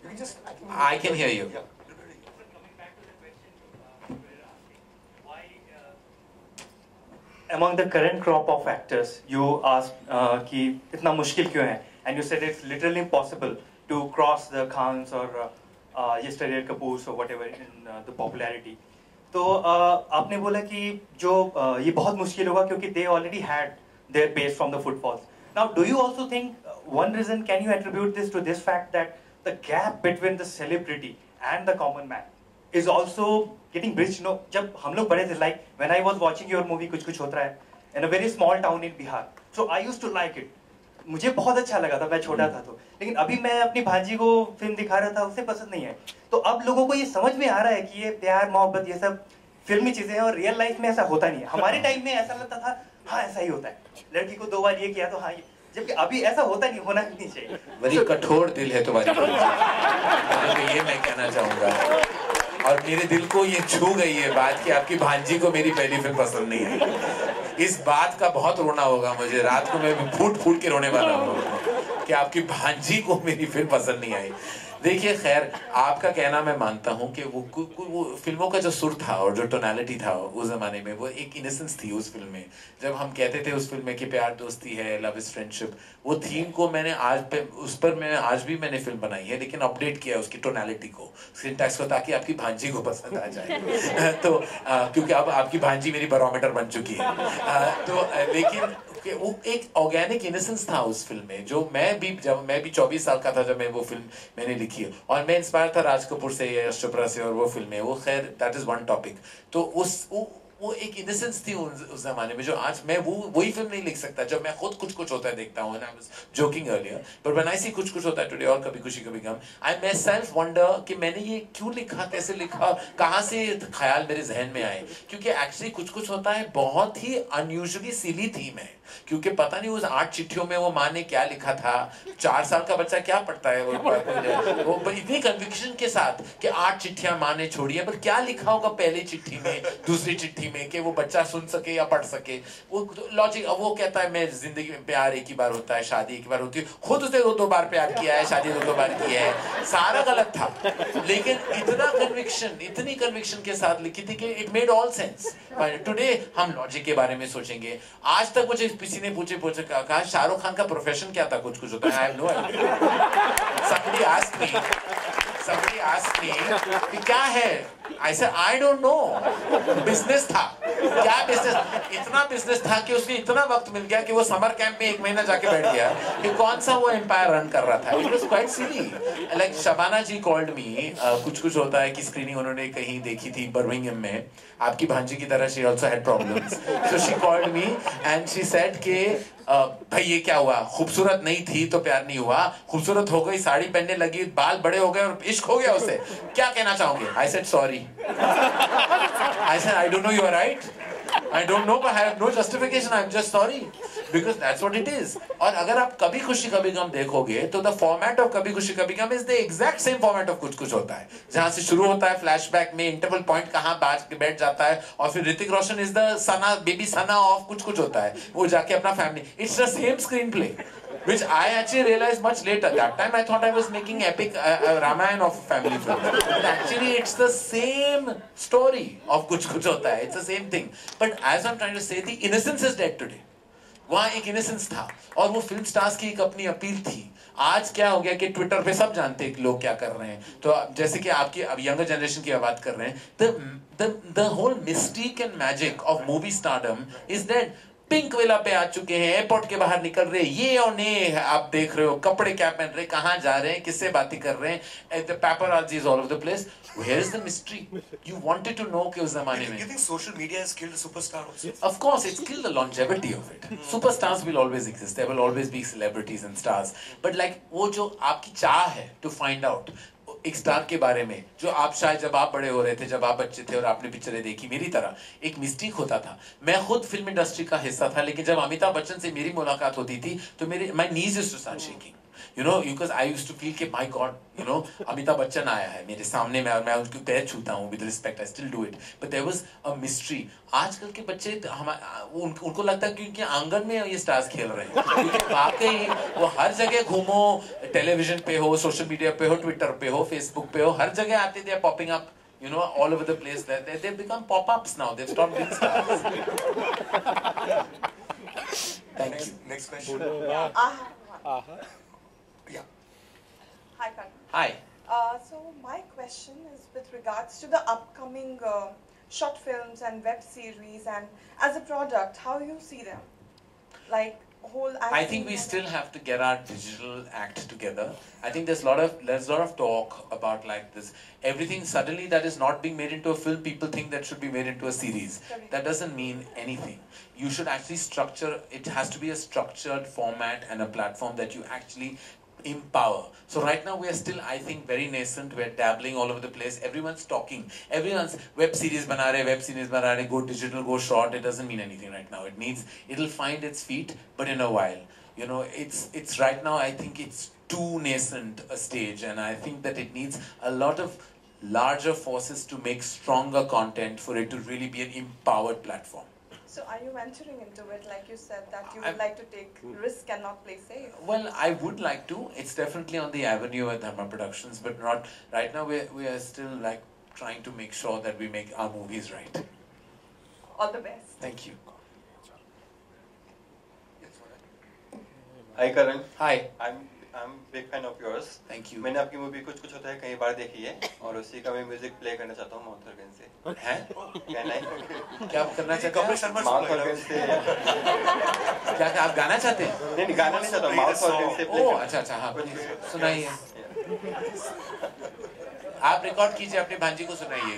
You can just... I can hear you. Yeah. Among the current crop of actors, you asked कि इतना मुश्किल क्यों है, and you said it's literally impossible to cross the Khans or yesterday Kapoors or whatever in the popularity. तो आपने बोला कि जो ये बहुत मुश्किल होगा क्योंकि they already had their base from the footfalls. Now, do you also think one reason can you attribute this to this fact that the gap between the celebrity and the common man is also getting bridged? You know, जब हम लोग बड़े थे, like when I was watching your movie कुछ कुछ होता है in a very small town in Bihar, so I used to like it. मुझे बहुत अच्छा लगा था, मैं छोटा था तो. लेकिन अभी मैं अपनी भांजी को फिल्म दिखा रहा था, उसे पसंद नहीं है. तो अब लोगों को ये समझ में आ रहा है कि ये प्यार मोहब्बत ये सब फिल्मी चीजें हैं और रियल लाइफ में ऐसा होता नहीं है. हमारे टाइम में ऐसा लगता था, हाँ ऐसा ही होता है, लड़की को 2 बार ये किया तो हाँ ये, जबकि अभी ऐसा होता नहीं, होना नहीं चाहिए. बड़ी कठोर दिल है तुम्हारी. तो ये मैं कहना चाहूँगा. और मेरे दिल को ये छू गई है बात कि आपकी भांजी को मेरी पहली फिल्म पसंद नहीं आई. इस बात का बहुत रोना होगा मुझे. रात को मैं फूट के रोने वाला हूँ कि आपकी भांजी को मेरी फिल्म पसंद नहीं आई. देखिए, खैर, आपका कहना मैं मानता हूँ कि वो फिल्मों का जो सुर था और जो टोनैलिटी था उस जमाने में, वो एक इनोसेंस थी उस फिल्म में. जब हम कहते थे उस फिल्म में कि प्यार दोस्ती है, लव इज फ्रेंडशिप, वो थीम को मैंने आज भी मैंने फिल्म बनाई है, लेकिन अपडेट किया उसकी टोनैलिटी को, सिंटैक्स को, ताकि आपकी भांजी को पसंद आ जाए. तो क्योंकि अब आपकी भांजी मेरी बैरोमीटर बन चुकी है. तो लेकिन वो एक ऑर्गेनिक इनोसेंस था उस फिल्म में, जो जब मैं भी 24 साल का था जब मैं वो फिल्म मैंने लिखी, और मैं इंस्पायर था राज कपूर से, यश चोपड़ा से, और वो फिल्में, वो खैर दैट इज वन टॉपिक. तो वो एक इनोसेंस थी उस जमाने में, जो आज मैं वही फिल्म नहीं लिख सकता. जब मैं खुद कुछ होता है देखता हूँ, and I was joking earlier, but when I see कुछ होता है today और कभी खुशी कभी गम, I myself wonder कि मैंने ये क्यों लिखा, कैसे लिखा, कहाँ से ख्याल मेरे जहन में आए. क्योंकि एक्चुअली कुछ होता है बहुत ही अनयूजुअली सिली थीम है, क्योंकि पता नहीं उस 8 चिट्ठियों में वो माँ ने क्या लिखा था. 4 साल का बच्चा क्या पढ़ता है वो इतनी कन्विक्शन के साथ कि 8 चिट्ठियां माँ ने छोड़ी है, पर क्या लिखा होगा पहली चिट्ठी में, दूसरी चिट्ठी में, कि वो बच्चा सुन सके या पढ़ सके. वो लॉजिक. अब वो कहता है मैं जिंदगी में प्यार एक ही बार होता है, शादी एक ही बार होती है. खुद उसने 2 बार प्यार किया है, शादी 2 बार की है. सारा गलत था, लेकिन इतनी कन्विक्शन के साथ लिखी थी कि it made all sense. Today हम लॉजिक के बारे में सोचेंगे. आज तक मुझे किसी ने पूछे कहा शाहरुख खान का प्रोफेशन क्या था, कुछ होता है. I have no idea. Somebody asked me somebody asked me कि क्या है? I said I don't know. Business था. क्या business? इतना business था कि उसने इतना वक्त मिल गया कि वो समर कैंप में 1 महीना जाके बैठ गया कि कौन सा वो एम्पायर रन कर रहा था. It was quite silly. Like Shabana ji called me. कुछ होता है कि स्क्रीनिंग उन्होंने कहीं देखी थी बर्मिंघम में. आपकी भांजी की तरह she also had problems. So she called me and she said कि भाई ये क्या हुआ? खूबसूरत नहीं थी तो प्यार नहीं हुआ. खूबसूरत हो गई, साड़ी पहनने लगी, बाल बड़े हो गए और इश्क हो गया उसे. क्या कहना चाहोगे? I said sorry. I said I don't know, you are right. I don't know, but I have no justification. I'm just sorry because that's what it is. और अगर आप कभी खुशी कभी गम देखोगे तो the format of कभी खुशी कभी गम is the exact same format of कुछ कुछ होता है. जहाँ से शुरू होता है flashback में interval point कहाँ बैठ जाता है और फिर Hrithik Roshan is the Sana baby Sana of कुछ कुछ होता है. वो जाके अपना family. It's the same screenplay. Which I actually realized much later. That time I thought I was making epic Ramayana of family film. But actually it's the same story of kuch kuch hota hai. It's the same thing. But as I'm trying to say, the innocence is dead today. वहाँ एक innocence था और वो film stars की एक अपनी appeal थी. आज क्या हो गया कि ट्विटर पे सब जानते हैं कि लोग क्या कर रहे हैं. तो जैसे कि आपकी अब यंगर जनरेशन की बात कर रहे हैं, the whole mystique and magic of movie stardom is dead. Pink वेला पे आ चुके हैं, एयरपोर्ट के बाहर निकल रहे, ये और ने आप देख रहे हो, कपड़े क्या पहन रहे, कहाँ जा रहे हैं, किससे बातें कर रहे हैं, the paparazzi is all over the place. Where is the mystery? You wanted to know कि उस जमाने में. You think social media has killed a superstar also? Of course, it's killed the longevity of it. Superstars will always exist. There will always be celebrities and stars. But like वो जो आपकी चाह है to find out एक star के बारे में, जो आप शायद जब आप बड़े हो रहे थे, जब आप बच्चे थे और आपने पिक्चरें देखी, मेरी तरह एक मिस्टीक होता था. मैं खुद फिल्म इंडस्ट्री का हिस्सा था, लेकिन जब अमिताभ बच्चन से मेरी मुलाकात होती थी तो मेरे my knees used to start shaking. You know, because I used to feel कि my God, you know, Amitabh Bachchan आया है मेरे सामने में और मैं उनके पैर छूता हूँ with respect, I still do it. But there was a mystery. आजकल के बच्चे उनको लगता है कि उनके आंगन में ये स्टार्स खेल रहे हैं. क्योंकि वाकई वो हर जगह घूमो, टेलीविजन पे हो, सोशल मीडिया पे हो, ट्विटर पे हो, फेसबुक पे हो, हर जगह आते थे popping up, you know, all over the place. They've become pop-ups now. They've stopped being stars. Thank you. Next question. Yeah. Hi, Karan. Hi. So my question is with regards to the upcoming short films and web series, and as a product, how you see them? Like whole. I think we still have to get our digital act together. I think there's a lot of talk about like this. Everything suddenly that is not being made into a film, people think that should be made into a series. Correct. That doesn't mean anything. You should actually structure. It has to be a structured format and a platform that you actually empower. So right now we are still, I think, very nascent. We're dabbling all over the place. Everyone's talking. Everyone's web series bana rahe, go digital, go short. It doesn't mean anything right now. It'll find its feet, but in a while. You know, it's right now, I think it's too nascent a stage, and I think that it needs a lot of larger forces to make stronger content for it to really be an empowered platform. So are you venturing into it, like you said, that you would like to take risk and not play safe? Well, I would like to. It's definitely on the avenue at Dharma Productions, but not right now. We are still like trying to make sure that we make our movies right. All the best. Thank you. Hi Karan. Hi. I'm big fan of yours. Thank you. मैंने आपकी movie कुछ कुछ होता है कई बार देखी है और उसी का मैं म्यूजिक प्ले करना चाहता हूँ माउथ ऑर्गन से. हैं? कहना है क्या करना चाहते कपिल हैं? शर्मा माउथ ऑर्गन से. क्या आप गाना चाहते हैं? नहीं गाना नहीं चाहता, माउथ ऑर्गन से प्ले. ओह अच्छा हाँ, सुनाइए. आप रिकॉर्ड कीजिए, अपने भांजी को सुनाइए.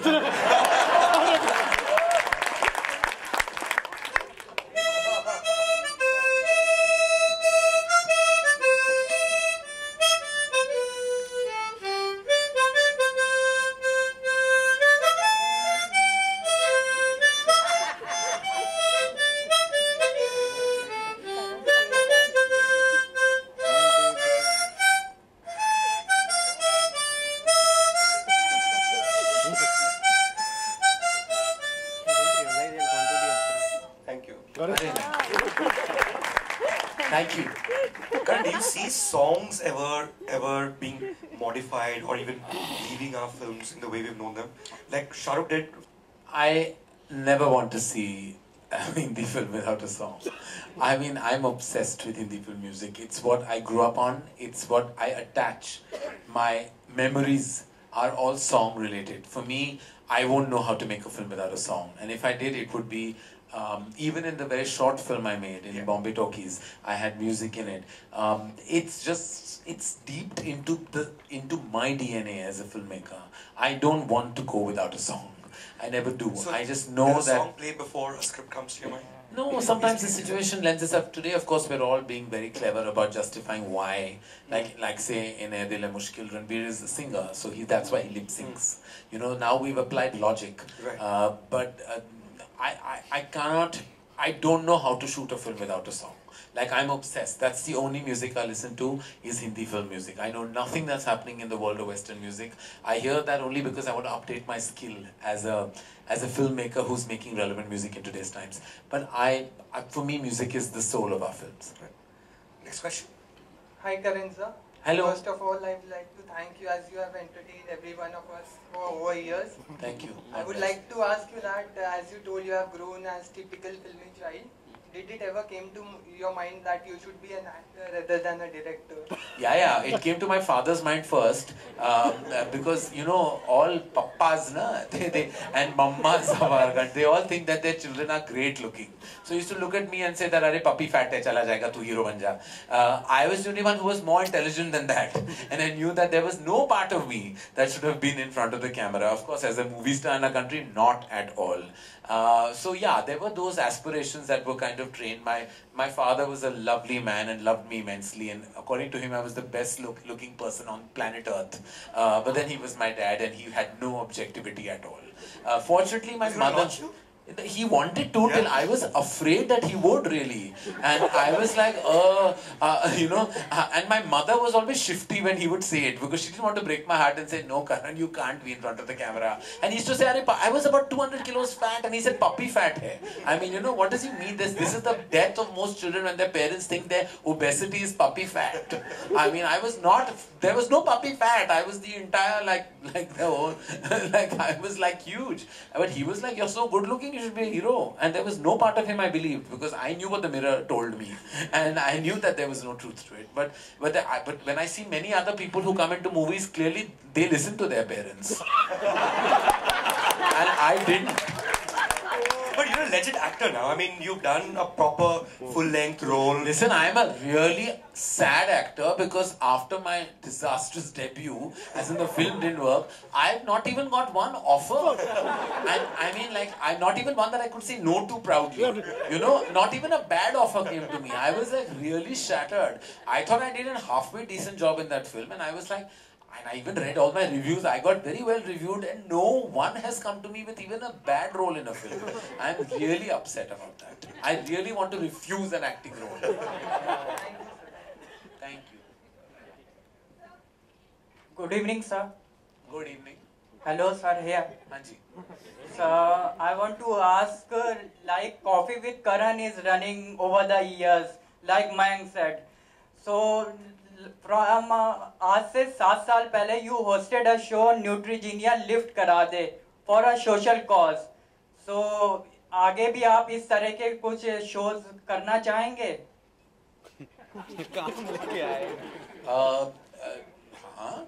Thank you. Karan, do you see songs ever being modified or even leaving our films in the way we've known them? Like Shahrukh did. I never want to see a Hindi film without a song. I mean, I'm obsessed with Hindi film music. It's what I grew up on. It's what I attach my memories are all song related. For me, I won't know how to make a film without a song. And if I did, it would be, even in the very short film I made in Bombay Talkies, I had music in it. It's deep into my DNA as a filmmaker. I don't want to go without a song. I never do. So I just know does a that... song play before a script comes to your mind? No, sometimes the situation lends itself. Today, of course, we're all being very clever about justifying why. Like say, in Ae Dil Hai Mushkil, Ranbir is a singer, so that's why he lip syncs. You know, now we've applied logic. Right. But I don't know how to shoot a film without a song. Like, I'm obsessed. That's the only music I listen to is Hindi film music. I know nothing that's happening in the world of Western music. I hear that only because I want to update my skill as a filmmaker who's making relevant music in today's times. But for me, music is the soul of our films. Right. Next question. Hi Karan sir. Hello. First of all, I would like to thank you as you have entertained every one of us for over years. Thank you. I would like to ask you that as you told you have grown as typical filmy child. Did it ever came to your mind that you should be an actor rather than a director? Yeah, it came to my father's mind first because, you know, all papas and mammas of our country, they all think that their children are great looking. So he used to look at me and say that, "Arey, puppy fat hai, chala jayega, tu hero ban ja." I was the only one who was more intelligent than that, and I knew that there was no part of me that should have been in front of the camera. Of course, as a movie star in our country, not at all. So yeah, there were those aspirations that were kind of trained. My father was a lovely man and loved me immensely, and according to him, I was the best looking person on planet Earth. But then he was my dad, and he had no objectivity at all. Fortunately, my mother... He wanted to till I was afraid that he would really, and I was like, you know, and my mother was always shifty when he would say it because she didn't want to break my heart and say, "No, Karan, you can't be in front of the camera." And he used to say, I was about 200 kilos fat, and he said, "Puppy fat hai." I mean, you know, what does he mean? This is the death of most children when their parents think their obesity is puppy fat. I mean, I was not. There was no puppy fat. I was the entire like the whole like I was like huge, but he was like, "You're so good looking. You should be a hero." And there was no part of him I believed because I knew what the mirror told me, and I knew that there was no truth to it. But when I see many other people who come into movies, clearly they listen to their parents, and I didn't. But you're a legend actor now. I mean, you've done a proper full-length role. Listen, I'm a really sad actor because after my disastrous debut, as in the film didn't work, I've not even got one offer. And I mean, like, I'm not even one that I could say no to proudly. You know, not even a bad offer came to me. I was like really shattered. I thought I did a halfway decent job in that film, and I was like, and I even read all my reviews. I got very well reviewed, and no one has come to me with even a bad role in a film. I'm really upset about that. I really want to refuse an acting role. Thank you. Good evening, sir. Good evening. Hello, sir. Here. Hanji. Sir, I want to ask, like Coffee with Karan is running over the years, like Mayank said. So, from आज से 7 साल पहले you hosted a show Neutrogenia lift करा दे for a social cause. So आगे भी आप इस तरह के कुछ shows करना चाहेंगे? काम लेके आए। हाँ?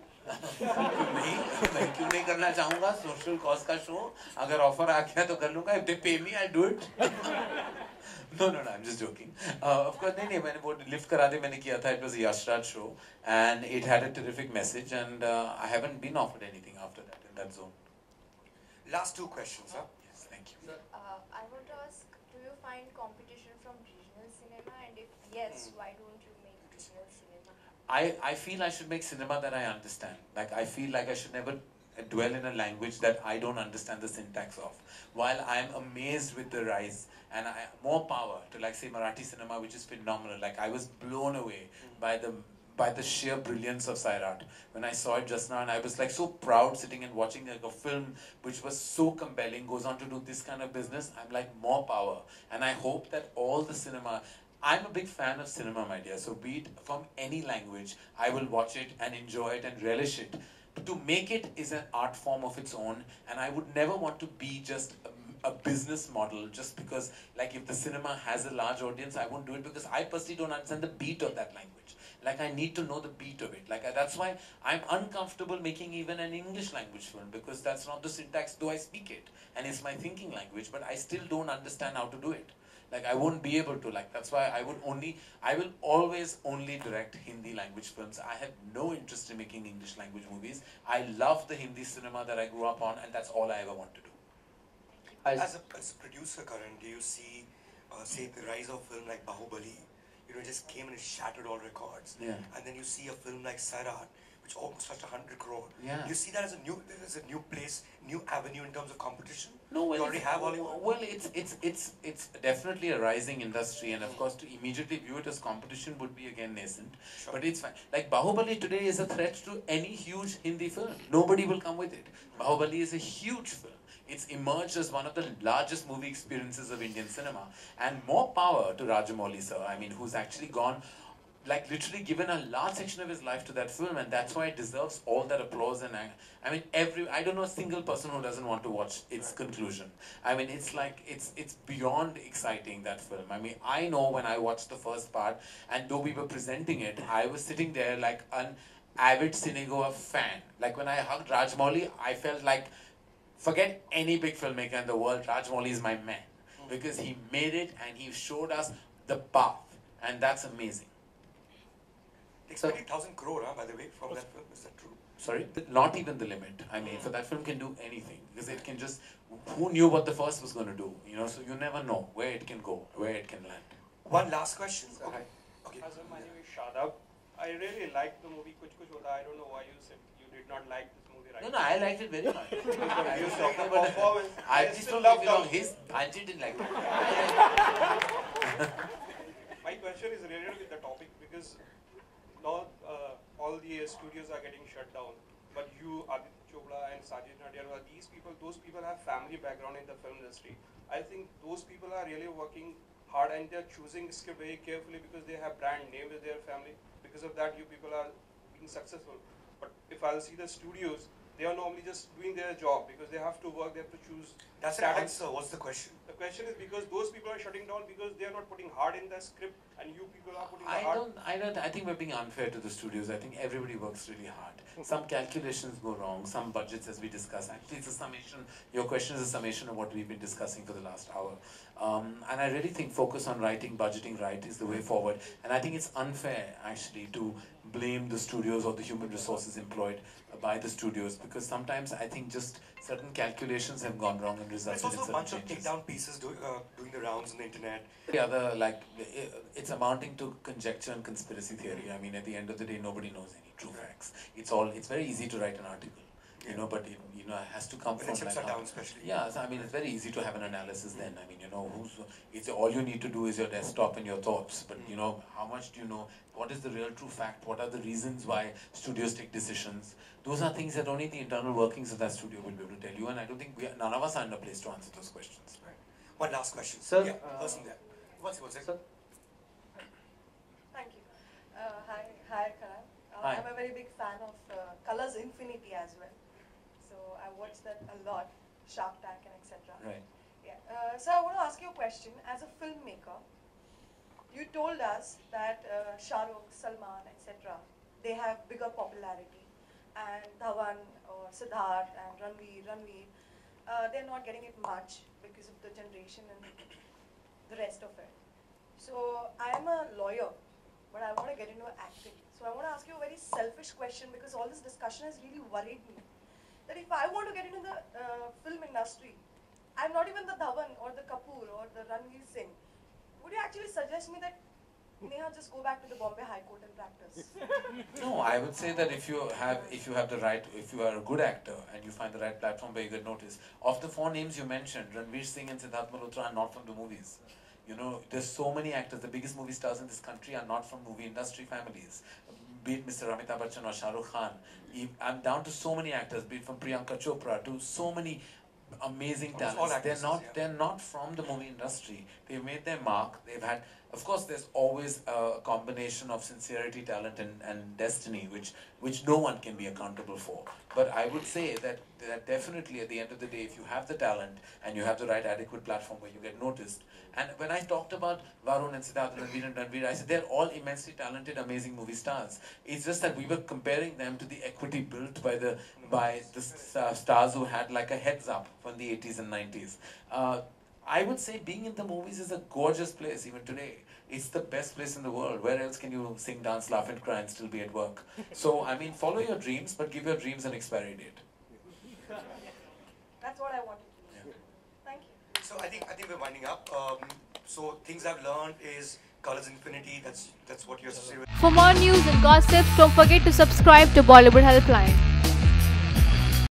मैं क्यों नहीं करना चाहूँगा social cause का show? अगर offer आ गया तो कर लूँगा. If they pay me, I'll do it. No, I'm just joking. Of course, नहीं, मैंने वो lift करा दे मैंने किया था. It was a Yashraj show, and it had a terrific message, and I haven't been offered anything after that in that zone. Last 2 questions, huh? Yes, thank you. I want to ask, do you find competition from regional cinema, and if yes, why don't you make regional cinema? I feel I should make cinema that I understand. Like, I feel like I should never dwell in a language that I don't understand the syntax of. While I am amazed with the rise, and more power to, like, say, Marathi cinema, which is phenomenal. Like, I was blown away by the sheer brilliance of Sairat when I saw it just now, and I was like so proud sitting and watching like a film which was so compelling goes on to do this kind of business. I'm like, more power, and I hope that all the cinema. I'm a big fan of cinema, my dear. So be it from any language, I will watch it and enjoy it and relish it. But to make it is an art form of its own, and I would never want to be just a business model just because, like, if the cinema has a large audience, I won't do it because I personally don't understand the beat of that language. Like, I need to know the beat of it. Like, that's why I'm uncomfortable making even an English language film, because that's not the syntax, though I speak it. And it's my thinking language, but I still don't understand how to do it. Like, I won't be able to. Like, that's why I will always only direct Hindi language films. I have no interest in making English language movies. I love the Hindi cinema that I grew up on, and that's all I ever want to do. As a producer, Karan, do you see, say, the rise of film like Bahubali? You know, it just came and it shattered all records. Yeah. And then you see a film like Sairat, which almost touched 100 crore. Yeah. Do you see that as a new place, new avenue in terms of competition? No, well, you already have Hollywood. Well, it's definitely a rising industry, and of course, to immediately view it as competition would be again nascent. Sure. But it's fine. Like, Bahubali today is a threat to any huge Hindi film. Nobody will come with it. Bahubali is a huge film. It's emerged as one of the largest movie experiences of Indian cinema, and more power to Rajamouli sir. I mean, who's actually gone, like, literally given a large section of his life to that film, and that's why it deserves all that applause. And I mean, I don't know a single person who doesn't want to watch its conclusion. I mean, it's like, it's beyond exciting, that film. I mean, I know when I watched the first part, and though we were presenting it, I was sitting there like an avid cinegoer fan. Like, when I hugged Rajamouli, I felt like, forget any big filmmaker in the world, Rajamouli is my man. Because he made it, and he showed us the path, and that's amazing. Expecting 1,000 crore, by the way, from that film. Is that true? Sorry? Not even the limit. I mean, for that film can do anything. Because it can just, who knew what the first was going to do? You know, so you never know where it can go, where it can land. One last question. Hi. Okay. My name is Shadab. I really liked the movie Kuch Kuch Hota. I don't know why you said you did not like this movie, right? No, I liked it very much. I was talking about performance. I just don't get me wrong. I didn't like it. My question is related with the topic, because now all the studios are getting shut down. But you, Aditya Chopra and Sajid Nadyar, those people have family background in the film industry. I think those people are really working hard, and they're choosing script very carefully because they have brand name with their family. Because of that, you people are being successful. But if I'll see the studios, they are normally just doing their job because they have to work, they have to choose. That's an answer. What's the question? The question is because those people are shutting down because they are not putting hard in the script, and you people are putting hard. I think we're being unfair to the studios. I think everybody works really hard. Some calculations go wrong, some budgets, as we discussed. Actually, it's a summation. Your question is a summation of what we've been discussing for the last hour. And I really think focus on writing, budgeting right is the way forward. And I think it's unfair, actually, to blame the studios or the human resources employed by the studios, because sometimes I think just certain calculations have gone wrong and resulted in certain There's also a bunch changes. of takedown pieces doing the rounds on the internet. The other, like, it's amounting to conjecture and conspiracy theory. I mean, at the end of the day, nobody knows any true facts. It's very easy to write an article, you know, but it has to come from, like, down, especially. Yeah, so, I mean, it's very easy to have an analysis then. I mean, you know, it's all you need to do is your desktop and your thoughts. But, you know, how much do you know? What is the real true fact? What are the reasons why studios take decisions? Those are things that only the internal workings of that studio will be able to tell you. And I don't think none of us are in a place to answer those questions. Right. One last question. Sir, yeah, person there. What's it? Sir? Thank you. Hi, Karan. Hi. I'm a very big fan of Colors Infinity as well. So I watched that a lot, Shark Tank and etc. Right. Yeah. So I want to ask you a question. As a filmmaker, you told us that Shah Rukh, Salman, etc. they have bigger popularity, and Dhawan or Siddharth and Ranveer, they're not getting it much because of the generation and the rest of it. So I am a lawyer, but I want to get into acting. So I want to ask you a very selfish question, because all this discussion has really worried me. That if I want to get into the film industry, I'm not even the Dhawan or the Kapoor or the Ranveer Singh. Would you actually suggest me that Neha just go back to the Bombay High Court and practice? No, I would say that if you are a good actor and you find the right platform where you get noticed. Of the four names you mentioned, Ranveer Singh and Siddharth Malhotra are not from the movies. You know, there's so many actors. The biggest movie stars in this country are not from movie industry families. Be it Mr. Amitabh Bachchan or Shah Rukh Khan. I'm down to so many actors, be it from Priyanka Chopra to so many amazing Almost all talents. actresses, They're not from the movie industry. They've made their mark. They've had, of course, there's always a combination of sincerity, talent, and destiny, which no one can be accountable for. But I would say that definitely at the end of the day, if you have the talent and you have the right adequate platform where you get noticed. And when I talked about Varun and Siddharth and Ranveer, I said they're all immensely talented, amazing movie stars. It's just that we were comparing them to the equity built by the stars who had like a heads up from the 80s and 90s. I would say being in the movies is a gorgeous place even today. It's the best place in the world. Where else can you sing, dance, laugh and cry and still be at work? So, I mean, follow your dreams, but give your dreams an expiry date. That's what I wanted to know. Thank you. So I think we're winding up. So things I've learned is Colors Infinity. That's what you're associated with. For more news and gossip, don't forget to subscribe to Bollywood Helpline.